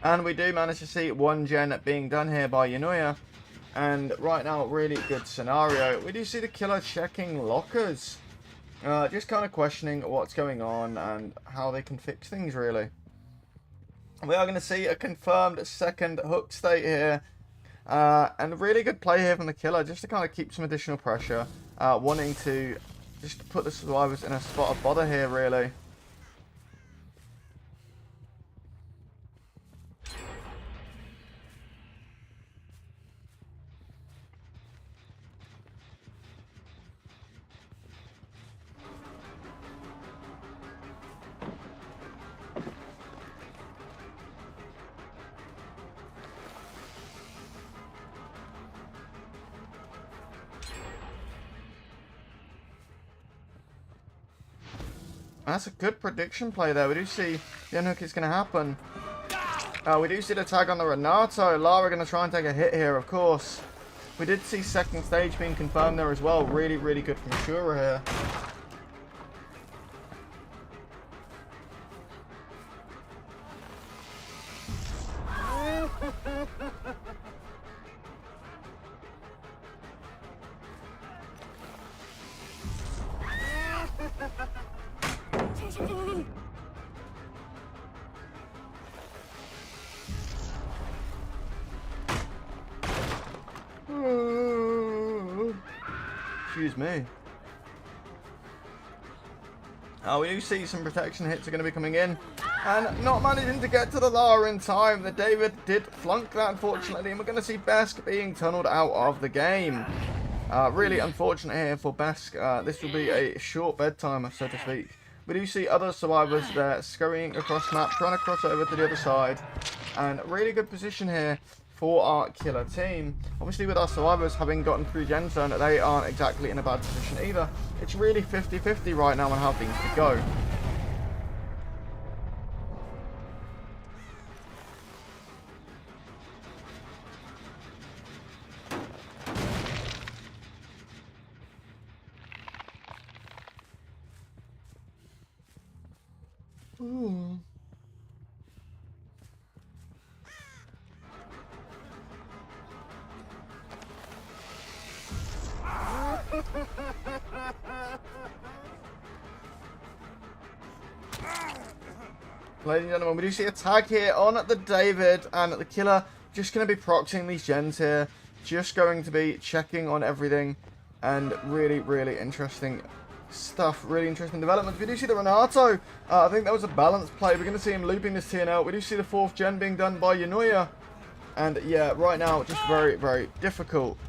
And we do manage to see 1 gen being done here by Eunoia. And right now, really good scenario. We do see the killer checking lockers. Just kind of questioning what's going on and how they can fix things, really. We are going to see a confirmed 2nd hook state here. And a really good play here from the killer, just to kind of keep some additional pressure. Wanting to just put the survivors in a spot of bother here, really. That's a good prediction play there. We do see the unhook is going to happen. We do see the tag on the Renato. Lara going to try and take a hit here, of course. We did see 2nd stage being confirmed there as well. Really, really good from Aashura here. Excuse me. We do see some protection hits are going to be coming in. And not managing to get to the Lara in time. The David did flunk that, unfortunately. And we're going to see Besk being tunneled out of the game. Really unfortunate here for Besk. This will be a short bedtime, so to speak. We do see other survivors there scurrying across map, trying to cross over to the other side. And really good position here for our killer team. Obviously, with our survivors having gotten through Gen Zone, they aren't exactly in a bad position either. It's really 50-50 right now on how things could go. Ooh. Ladies and gentlemen, we do see a tag here on the David, and the killer just going to be proxying these gens here. Just going to be checking on everything, and really, really interesting stuff. Really interesting developments. We do see the Renato. I think that was a balanced play. We're going to see him looping this TNL. We do see the 4th gen being done by Eunoia. And yeah, right now, just very, very difficult.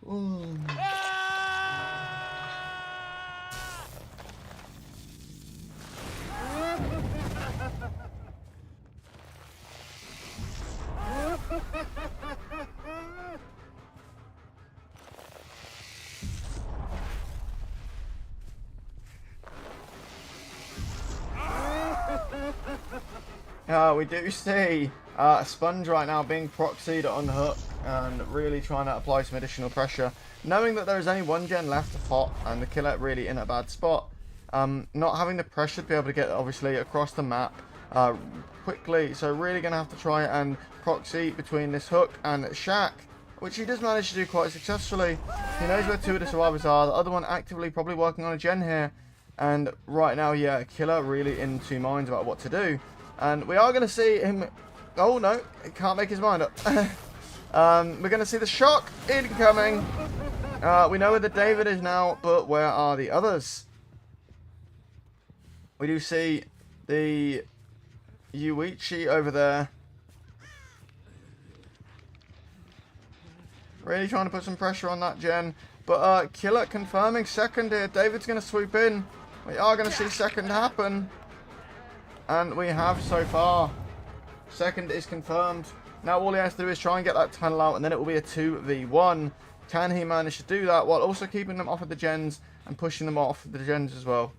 Ooh. We do see Sponge right now being proxied on Hook and really trying to apply some additional pressure. Knowing that there is only one gen left of Hot and the killer really in a bad spot. Not having the pressure to be able to get obviously across the map quickly. So really going to have to try and proxy between this Hook and Shaq, which he does manage to do quite successfully. He knows where two of the survivors are. The other one actively probably working on a gen here. And right now, yeah, Killer really in two minds about what to do. And we are going to see him... Oh, no. He can't make his mind up. We're going to see the shock incoming. We know where the David is now, but where are the others? We do see the Yuichi over there. Really trying to put some pressure on that gen. But Killer confirming second here. David's going to swoop in. We are going to see second happen. And we have so far. Second is confirmed. Now all he has to do is try and get that tunnel out, and then it will be a 2v1. Can he manage to do that while also keeping them off of the gens and pushing them off the gens as well?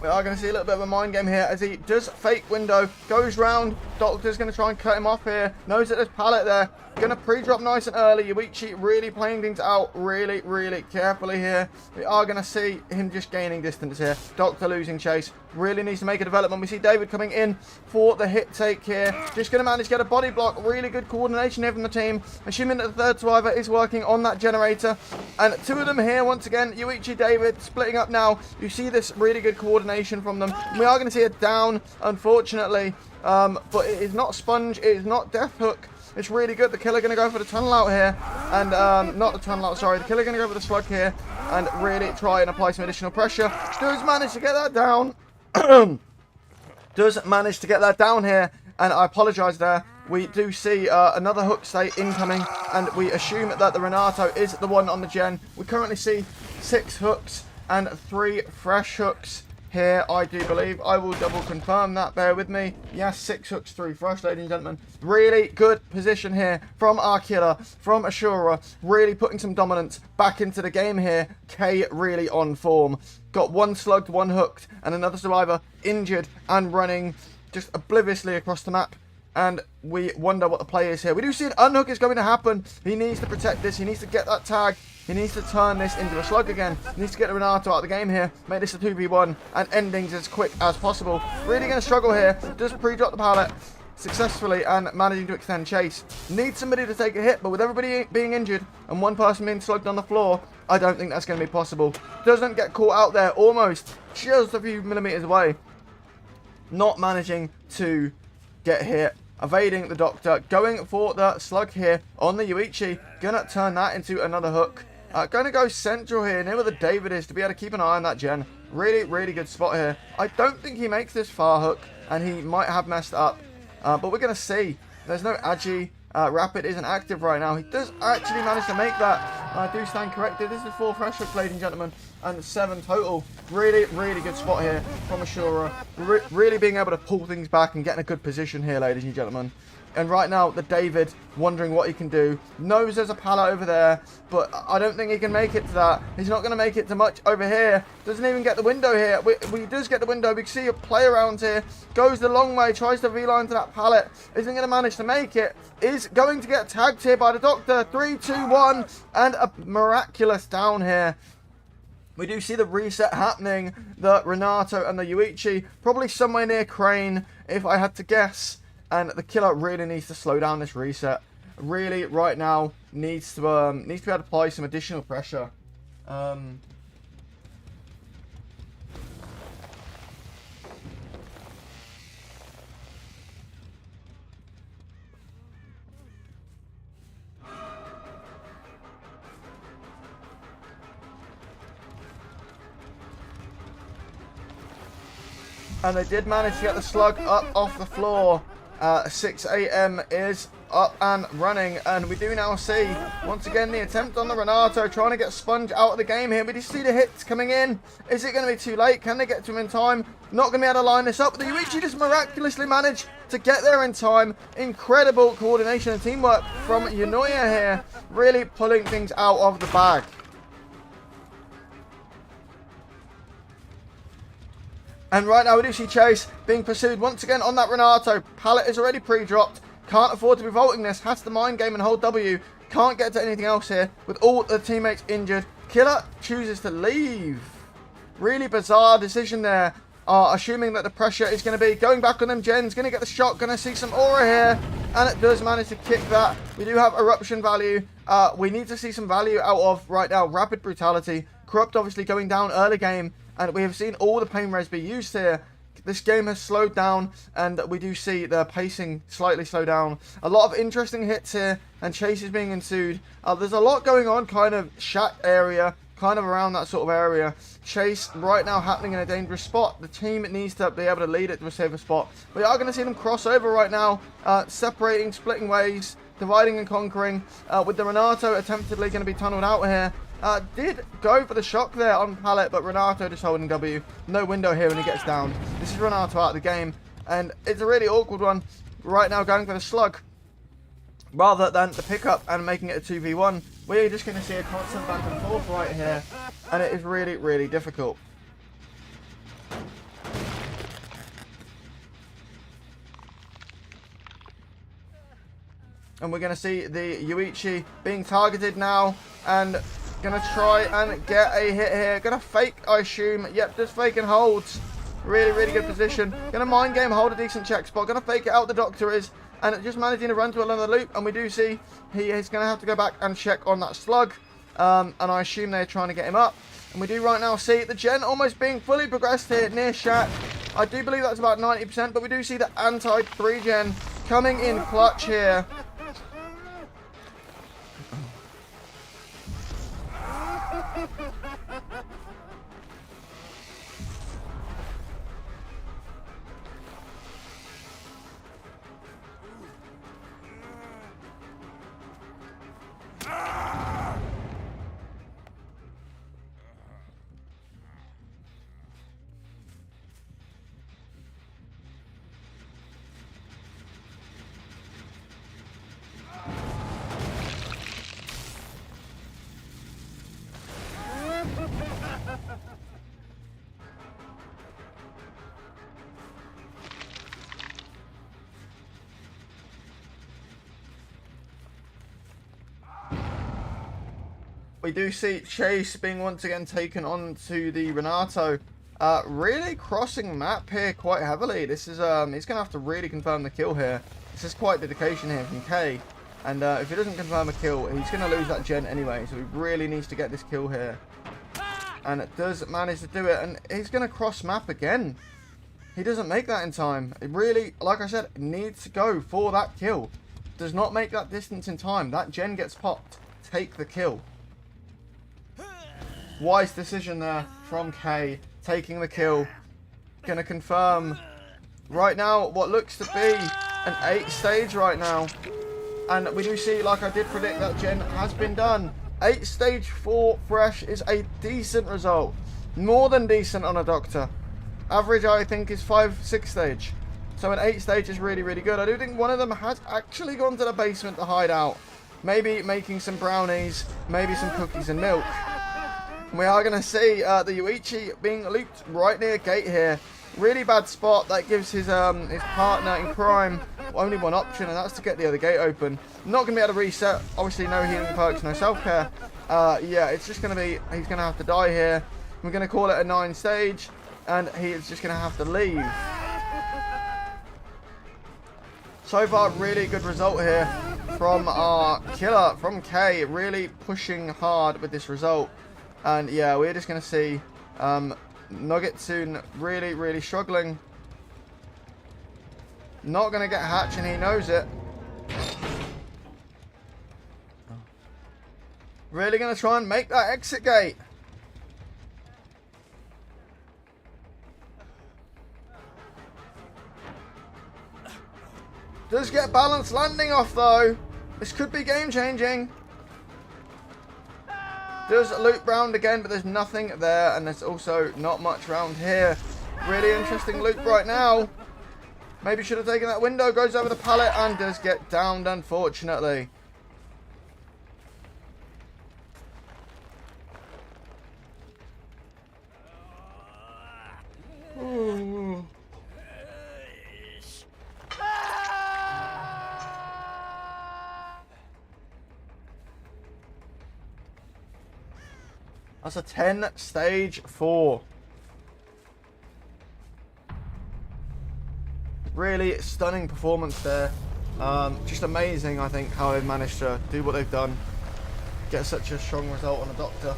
We are going to see a little bit of a mind game here as he does fake window, goes round. Doctor's going to try and cut him off here. Knows that there's pallet there. Going to pre-drop nice and early. Yuichi really playing things out really, really carefully here. We are going to see him just gaining distance here. Doctor losing chase. Really needs to make a development. We see David coming in for the hit take here. Just going to manage to get a body block. Really good coordination here from the team. Assuming that the third survivor is working on that generator. And two of them here once again. Yuichi, David splitting up now. You see this really good coordination from them. We are going to see it down, unfortunately. But it is not Sponge. It is not Death Hook. It's really good. The killer going to go for the tunnel out here. And, not the tunnel out, sorry. The killer going to go for the slug here. And really try and apply some additional pressure. Does manage to get that down. Does manage to get that down here. And I apologise there. We do see another hook state incoming. And we assume that the Renato is the one on the gen. We currently see 6 hooks and 3 fresh hooks here, I do believe. I will double confirm that. Bear with me. Yes, 6 hooks, 3 fresh, ladies and gentlemen. Really good position here from our killer, from Aashura. Really putting some dominance back into the game here. K really on form. Got 1 slugged, 1 hooked, and another survivor injured and running just obliviously across the map. And we wonder what the play is here. We do see an unhook is going to happen. He needs to protect this. He needs to get that tag. He needs to turn this into a slug again. He needs to get Renato out of the game here. Make this a 2v1 and endings as quick as possible. Really going to struggle here. Does pre-drop the pallet successfully and managing to extend chase. Needs somebody to take a hit, but with everybody being injured and one person being slugged on the floor, I don't think that's going to be possible. Doesn't get caught out there, almost just a few millimeters away. Not managing to get hit. Evading the Doctor, going for the slug here on the Yuichi. Gonna turn that into another hook. Gonna go central here, near where the David is, to be able to keep an eye on that gen. Really, really good spot here. I don't think he makes this far hook, and he might have messed up. But we're gonna see. There's no Agi. Rapid isn't active right now. He does actually manage to make that. I do stand corrected. This is 4 fresh hooks, ladies and gentlemen, and 7 total. Really, really good spot here from Aashura. Really being able to pull things back and get in a good position here, ladies and gentlemen. And right now, the David wondering what he can do. Knows there's a pallet over there, but I don't think he can make it to that. He's not going to make it to much over here. Doesn't even get the window here. We does get the window. We can see a play around here. Goes the long way. Tries to V-line to that pallet. Isn't going to manage to make it. Is going to get tagged here by the Doctor. 3, 2, 1. And a miraculous down here. We do see the reset happening. The Renato and the Yuichi. Probably somewhere near Crane, if I had to guess. And the killer really needs to slow down this reset. Really, right now, needs to be able to apply some additional pressure. And they did manage to get the slug up off the floor. 6 a.m. is up and running, and we do now see once again the attempt on the Renato trying to get Sponge out of the game here. We just see the hits coming in. Is it going to be too late? Can they get to him in time? Not going to be able to line this up. The Yuichi just miraculously managed to get there in time. Incredible coordination and teamwork from Eunoia here, really pulling things out of the bag. And right now we do see Chase being pursued once again on that Renato. Pallet is already pre-dropped. Can't afford to be vaulting this. Has to mind game and hold W. Can't get to anything else here with all the teammates injured. Killer chooses to leave. Really bizarre decision there. Assuming that the pressure is going to be going back on them. Jen's going to get the shot. Going to see some aura here. And it does manage to kick that. We do have eruption value. We need to see some value out of right now. Rapid brutality. Corrupt obviously going down early game. And we have seen all the pain res be used here. This game has slowed down, and we do see the pacing slightly slow down. A lot of interesting hits here, and Chase is being ensued. There's a lot going on, kind of shack area, kind of around that sort of area. Chase right now happening in a dangerous spot. The team needs to be able to lead it to a safer spot. We are going to see them cross over right now, separating, splitting ways, dividing and conquering, with the Renato attemptedly going to be tunneled out here. Did go for the shock there on Pallet, but Renato just holding W. No window here when he gets down. This is Renato out of the game, and it's a really awkward one. Right now going for the slug, rather than the pickup and making it a 2v1. We're just going to see a constant back and forth right here, and it is really, really difficult. And we're going to see the Yuichi being targeted now, and going to try and get a hit here. Going to fake, I assume. Yep, just fake and holds. Really, really good position. Going to mind game, hold a decent check spot. Going to fake it out, the Doctor is. And just managing to run to another loop. And we do see he is going to have to go back and check on that slug. And I assume they're trying to get him up. And we do right now see the Gen almost being fully progressed here near Shack. I do believe that's about 90%. But we do see the anti-3 Gen coming in clutch here. We do see Chase being once again taken on to the Renato. Really crossing map here quite heavily. This is he's going to have to really confirm the kill here. This is quite dedication here from K. And if he doesn't confirm a kill, he's going to lose that Gen anyway. So he really needs to get this kill here. And it does manage to do it. And he's going to cross map again. He doesn't make that in time. It really, like I said, needs to go for that kill. Does not make that distance in time. That Gen gets popped. Take the kill. Wise decision there from K, taking the kill. Gonna confirm right now what looks to be an 8 stage right now. And we do see, like I did predict, that Gen has been done. 8 stage 4 fresh is a decent result. More than decent on a Doctor. Average, I think, is 5-6 stage. So an 8 stage is really, really good. I do think one of them has actually gone to the basement to hide out. Maybe making some brownies, maybe some cookies and milk. We are going to see the Yuichi being looped right near gate here. Really bad spot. That gives his partner in crime only one option, and that's to get the other gate open. Not going to be able to reset. Obviously, no healing perks, no self-care. Yeah, it's just going to be, he's going to have to die here. We're going to call it a 9 stage, and he is just going to have to leave. So far, really good result here from our killer, from K. Really pushing hard with this result. And yeah, we're just going to see Nuggetsoon really, really struggling. Not going to get hatch, and he knows it. Really going to try and make that exit gate. Does get balanced landing off though. This could be game changing. Does loop round again, but there's nothing there, and there's also not much round here. Really interesting loop right now. Maybe should have taken that window. Goes over the pallet and does get downed, unfortunately. Ooh. That's a 10 stage 4. Really stunning performance there. Just amazing, I think, how they've managed to do what they've done. Get such a strong result on a doctor.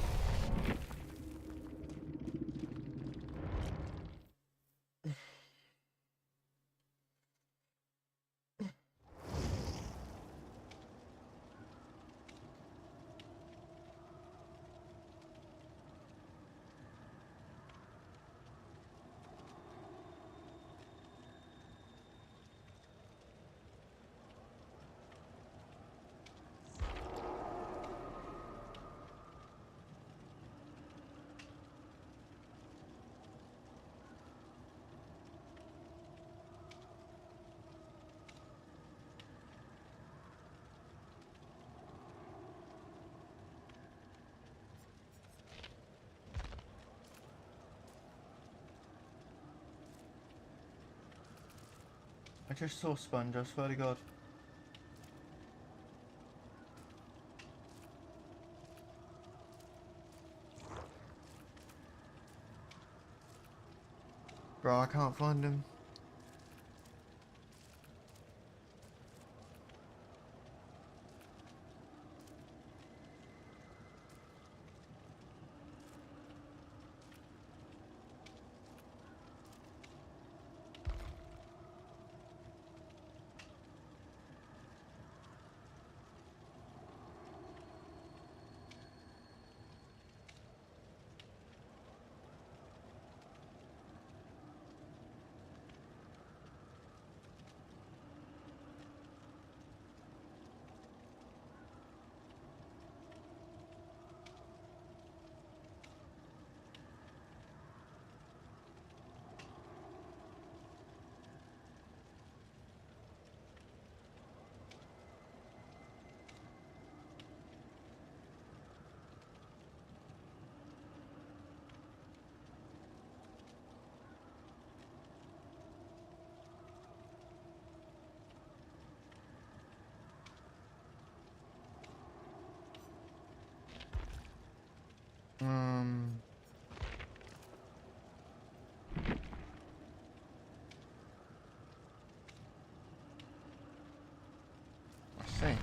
I just saw Sponge, I swear to God. Bro, I can't find him. I see.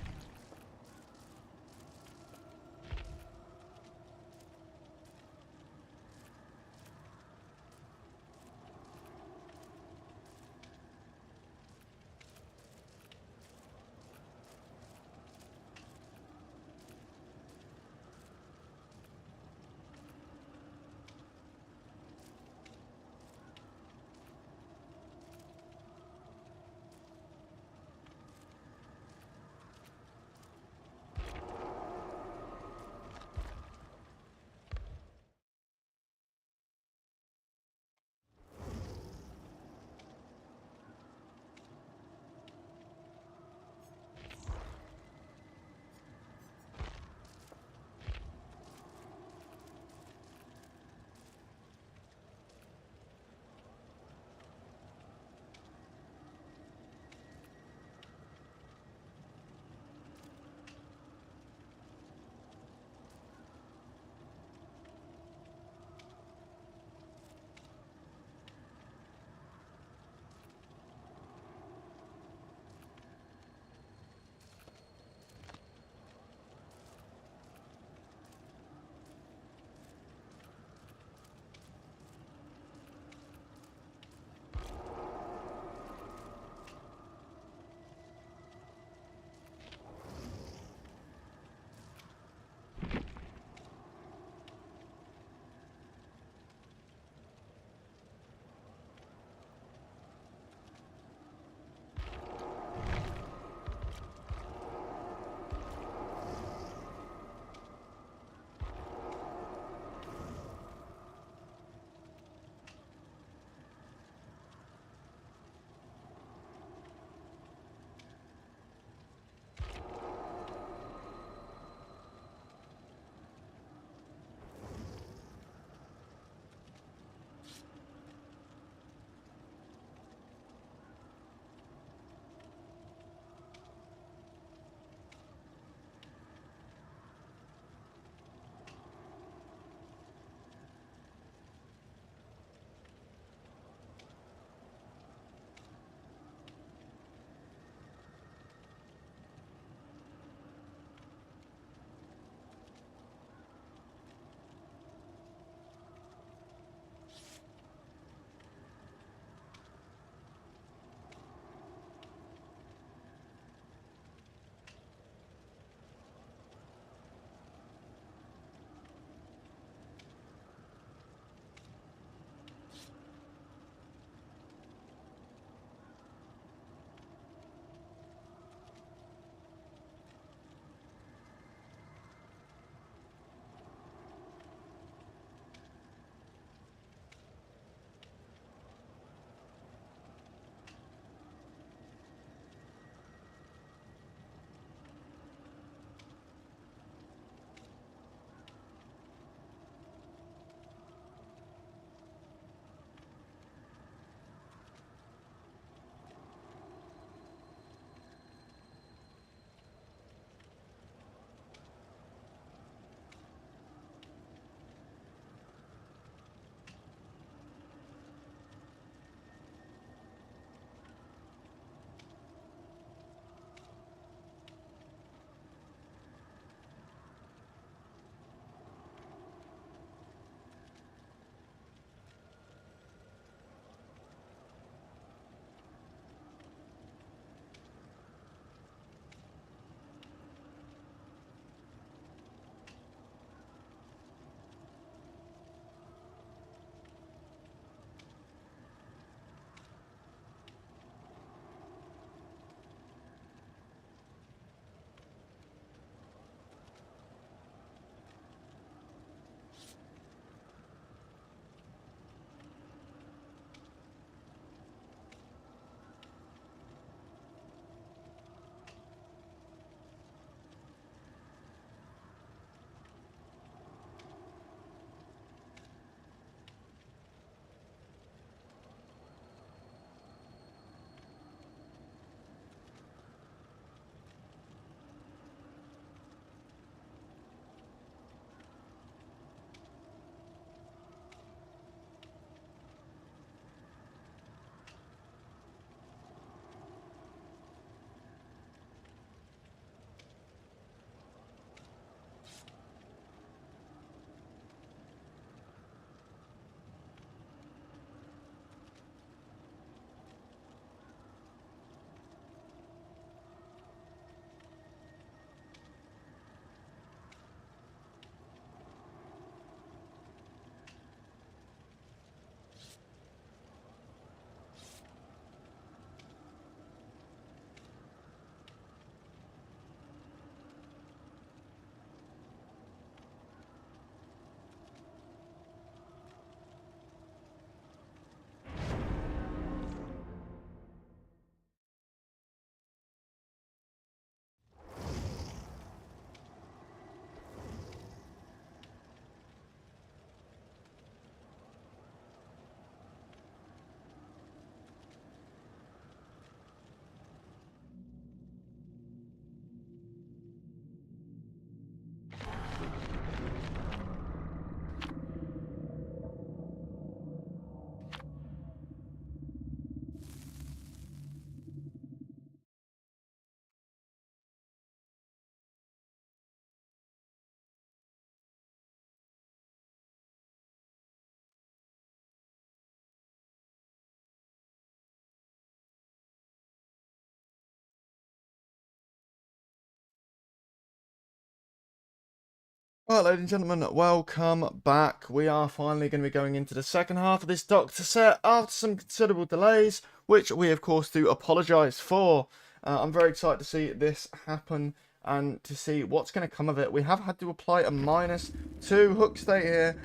Alright, ladies and gentlemen, welcome back. We are finally going to be going into the second half of this Doctor set after some considerable delays, which we of course do apologise for. I'm very excited to see this happen and to see what's going to come of it. We have had to apply a -2 hook state here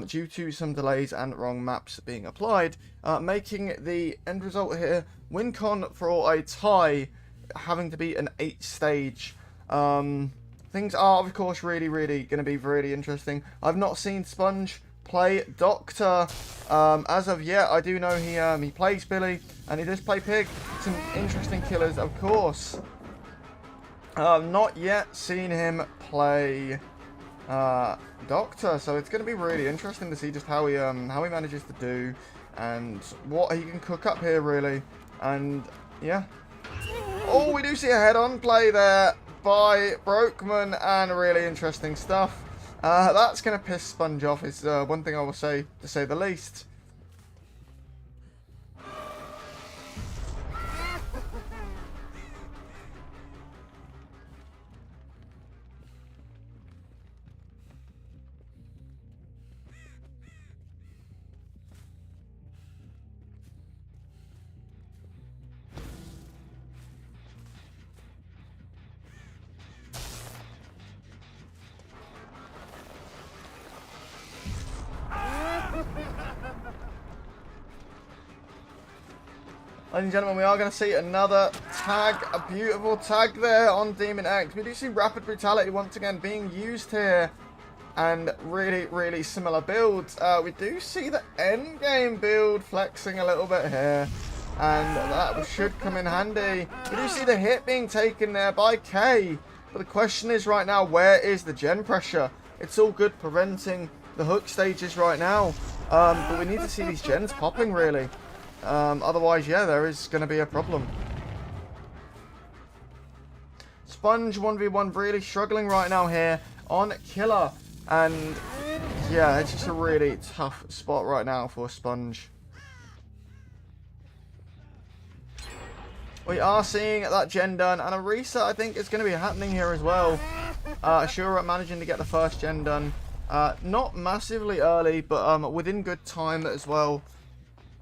due to some delays and wrong maps being applied, making the end result here win con for a tie having to be an 8-stage. Things are, of course, really going to be really interesting. I've not seen Sponge play Doctor as of yet. I do know he plays Billy, and he does play Pig. Some interesting killers, of course. Not yet seen him play Doctor, so it's going to be really interesting to see just how he manages to do and what he can cook up here, really. And yeah. Oh, we do see a head-on play there by Brokeman, and really interesting stuff. That's going to piss Sponge off, is one thing I will say, to say the least. Ladies and gentlemen, we are going to see another tag, a beautiful tag there on Demon X. We do see Rapid Brutality once again being used here, and really similar builds. We do see the endgame build flexing a little bit here, and that should come in handy. We do see the hit being taken there by K, but the question is right now, where is the gen pressure? It's all good preventing the hook stages right now, but we need to see these gens popping, really. Otherwise, yeah, there is going to be a problem. Sponge 1v1 really struggling right now here on Killer. And yeah, it's just a really tough spot right now for Sponge. We are seeing that gen done, and a reset I think is going to be happening here as well. Aashura managing to get the first gen done. Not massively early, but within good time as well.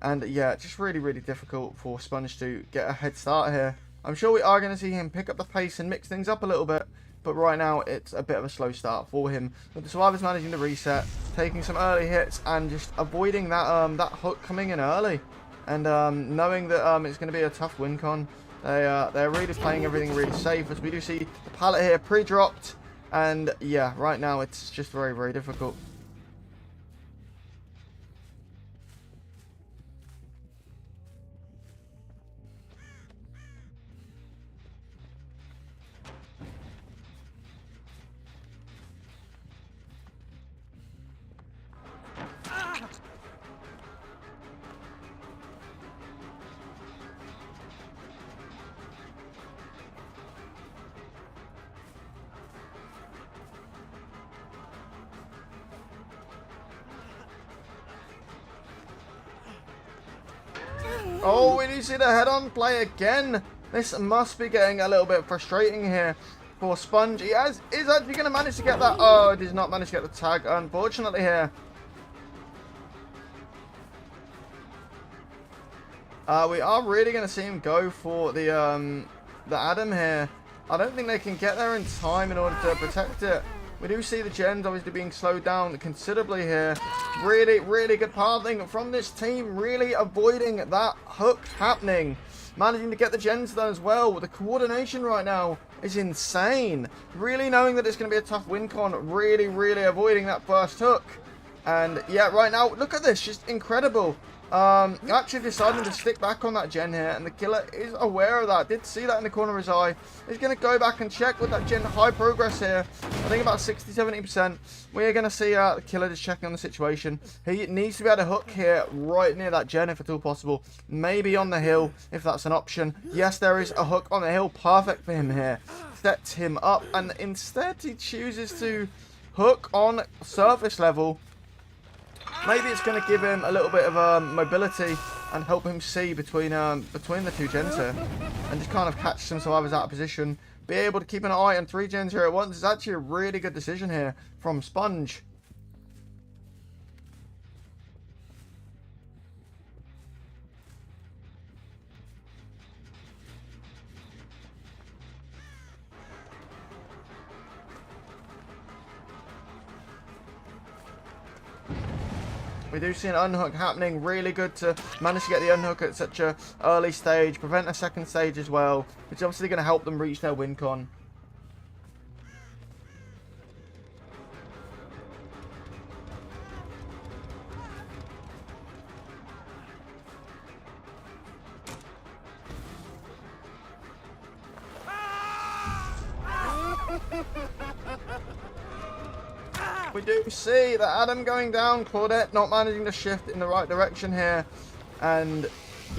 And yeah, just really difficult for Sponge to get a head start here. I'm sure we are going to see him pick up the pace and mix things up a little bit, but right now it's a bit of a slow start for him. But the Survivors managing to reset, taking some early hits and just avoiding that that hook coming in early. And knowing that it's going to be a tough win con, they're really playing everything really safe, as we do see the pallet here pre-dropped. And yeah, right now it's just very difficult. Oh, we do see the head-on play again. This must be getting a little bit frustrating here for Sponge. He is actually going to manage to get that. Oh, he does not manage to get the tag, unfortunately, here. We are really going to see him go for the Adam here. I don't think they can get there in time in order to protect it. We do see the gens obviously being slowed down considerably here. Really good pathing from this team. Really avoiding that hook happening. Managing to get the gens done as well. The coordination right now is insane. Really knowing that it's going to be a tough win con. Really avoiding that first hook. And yeah, right now, look at this. Just incredible. Actually deciding to stick back on that gen here, and the Killer is aware of that. Did see that in the corner of his eye. He's going to go back and check with that gen. High progress here. I think about 60-70%. We're going to see the Killer just checking on the situation. He needs to be able to hook here right near that gen if at all possible. Maybe on the hill if that's an option. Yes, there is a hook on the hill. Perfect for him here. Sets him up, and instead he chooses to hook on surface level. Maybe it's going to give him a little bit of mobility and help him see between the two gens here, and just kind of catch some survivors out of position. Be able to keep an eye on 3 gens here at once is actually a really good decision here from Sponge. We do see an unhook happening. Really good to manage to get the unhook at such a early stage. Prevent a second stage as well, which is obviously going to help them reach their win con. We do see that Adam going down, Claudette not managing to shift in the right direction here. And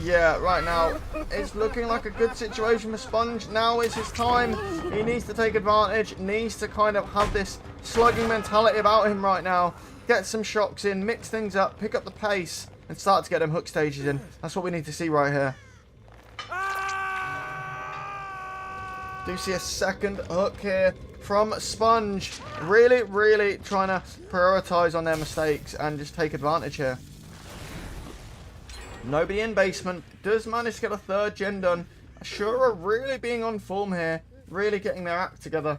yeah, right now it's looking like a good situation for Sponge. Now is his time. He needs to take advantage, needs to kind of have this slugging mentality about him right now. Get some shocks in, mix things up, pick up the pace, and start to get them hook stages in. That's what we need to see right here. Do see a second hook here from Sponge. Really, really trying to prioritize on their mistakes and just take advantage here. Nobody in basement. Does manage to get a 3rd gen done. Aashura really being on form here. Really getting their act together.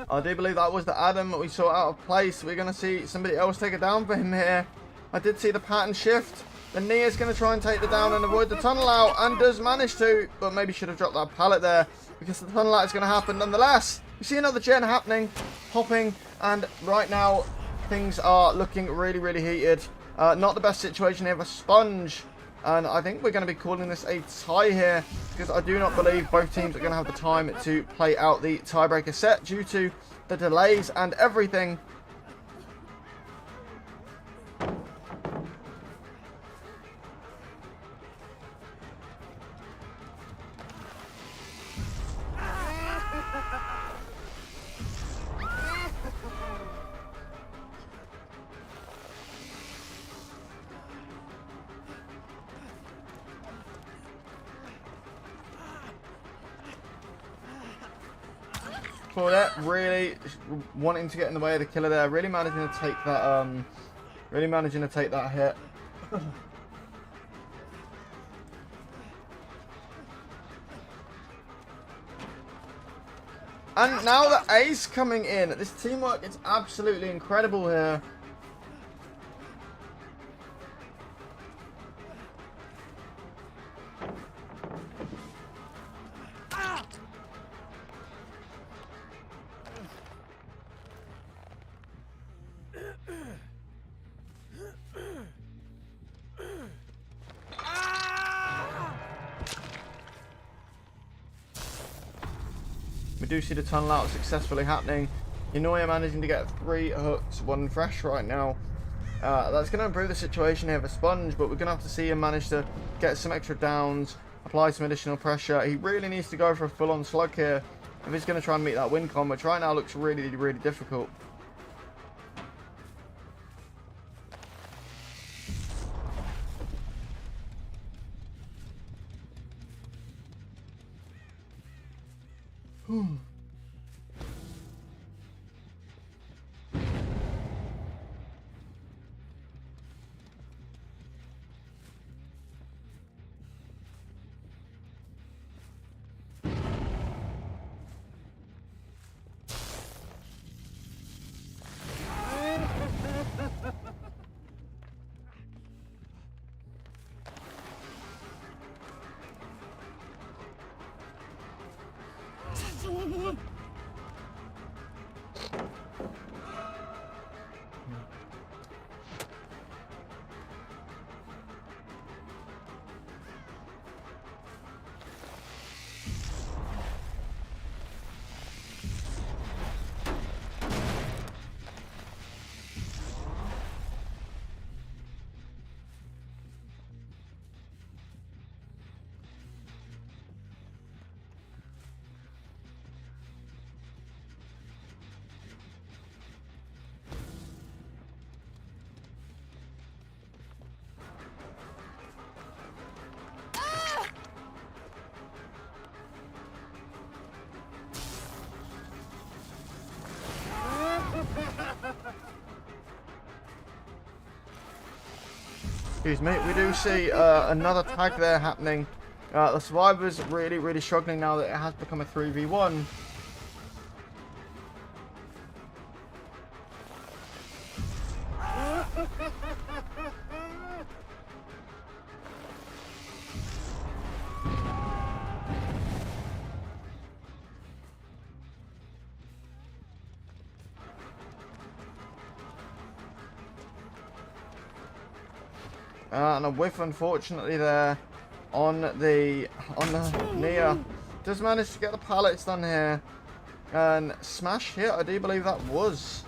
I do believe that was the Adam we saw out of place. We're going to see somebody else take it down for him here. I did see the pattern shift. The Nia's going to try and take the down and avoid the tunnel out, and does manage to, but maybe should have dropped that pallet there because the tunnel out is going to happen nonetheless. We see another gen happening, hopping, and right now things are looking really, really heated. Not the best situation here for Sponge. And I think we're going to be calling this a tie here, because I do not believe both teams are going to have the time to play out the tiebreaker set due to the delays and everything. Claudette really wanting to get in the way of the killer there, really managing to take that, hit. And now the ace coming in. This teamwork is absolutely incredible here. We do see the tunnel out successfully happening. Eunoia managing to get 3 hooks, 1 fresh right now. That's going to improve the situation here for Sponge, but we're going to have to see him manage to get some extra downs, apply some additional pressure. He really needs to go for a full-on slug here if he's going to try and meet that win con, which right now looks really, really difficult. Excuse me. We do see another tag there happening. The survivors really struggling now that it has become a 3v1. And a whiff, unfortunately, there on the Nia. Does manage to get the pallets done here. And smash hit, I do believe that was.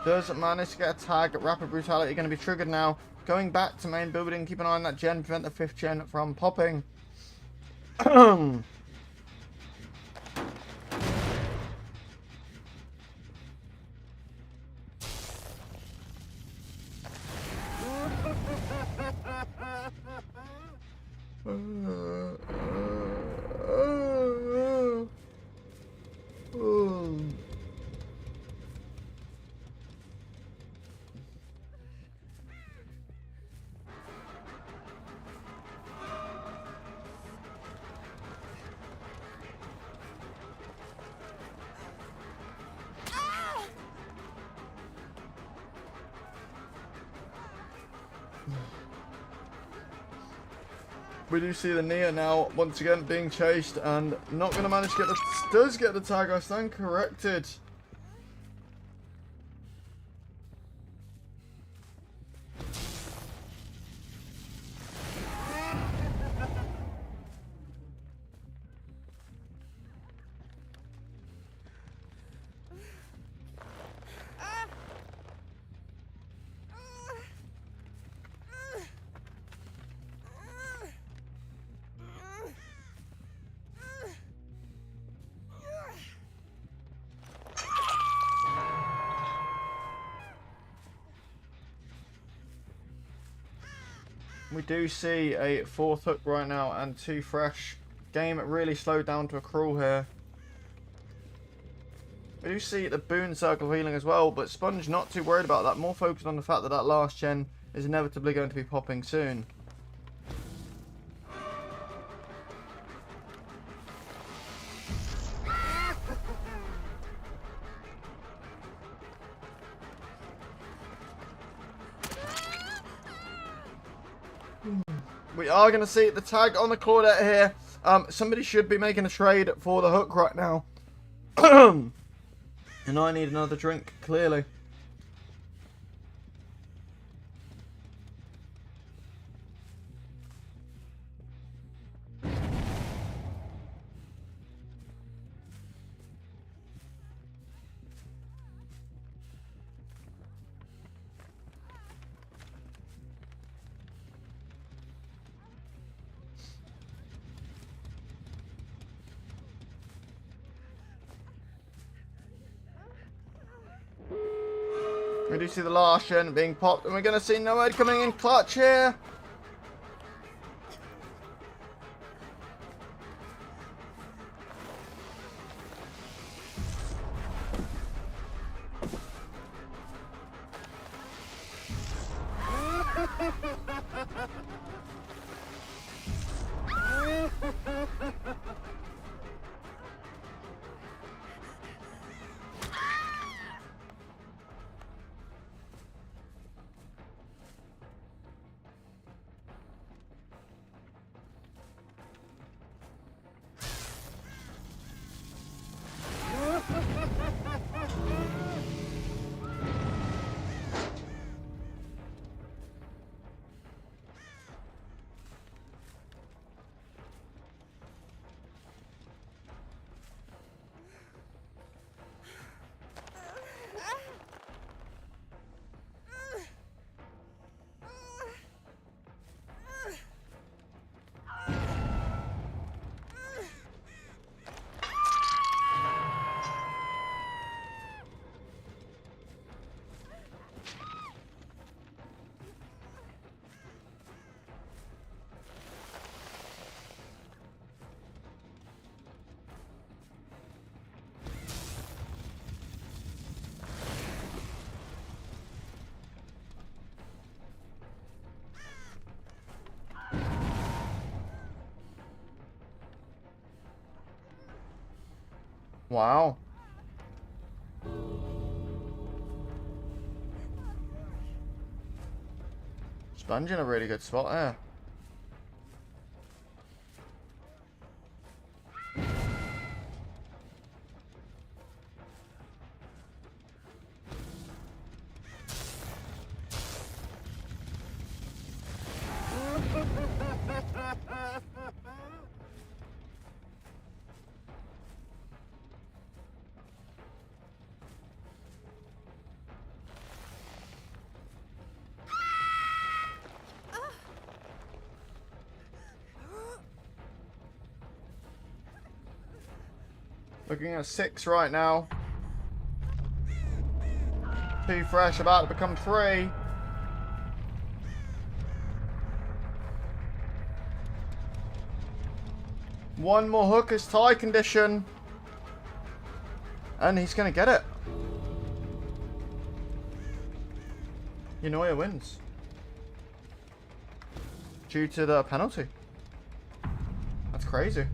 Does manage to get a tag. Rapid Brutality going to be triggered now. Going back to main building. Keep an eye on that gen. Prevent the 5th gen from popping. We do see the Nia now once again being chased and not going to manage to get the... Does get the tag, I stand corrected. We do see a 4th hook right now and 2 fresh. Game really slowed down to a crawl here. We do see the Boon Circle healing as well, but Sponge not too worried about that. More focused on the fact that that last gen is inevitably going to be popping soon. We are going to see the tag on the Claudette here. Somebody should be making a trade for the hook right now. And I need another drink, clearly. We do see the last gen being popped, and we're going to see Nomad coming in clutch here. Wow. Sponge in a really good spot there. Looking at 6 right now. 2 fresh, about to become 3. One more hooker's tie condition. And he's going to get it. Eunoia wins. Due to the penalty. That's crazy.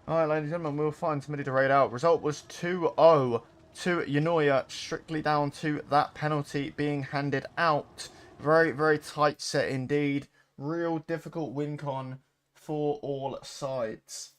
Alright, ladies and gentlemen, we'll find somebody to raid out. Result was 2-0 to Eunoia, strictly down to that penalty being handed out. Very, very tight set indeed. Real difficult win con for all sides.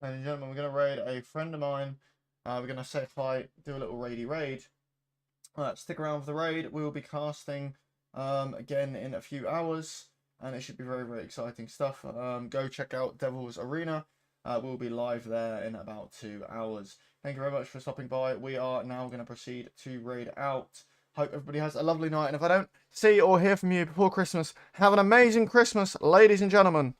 Ladies and gentlemen, we're going to raid a friend of mine. We're going to say hi, do a little raidy raid. Stick around for the raid. We will be casting again in a few hours, and it should be very, very exciting stuff. Go check out Devil's Arena. We'll be live there in about 2 hours. Thank you very much for stopping by. We are now going to proceed to raid out. Hope everybody has a lovely night, and if I don't see or hear from you before Christmas, have an amazing Christmas, ladies and gentlemen.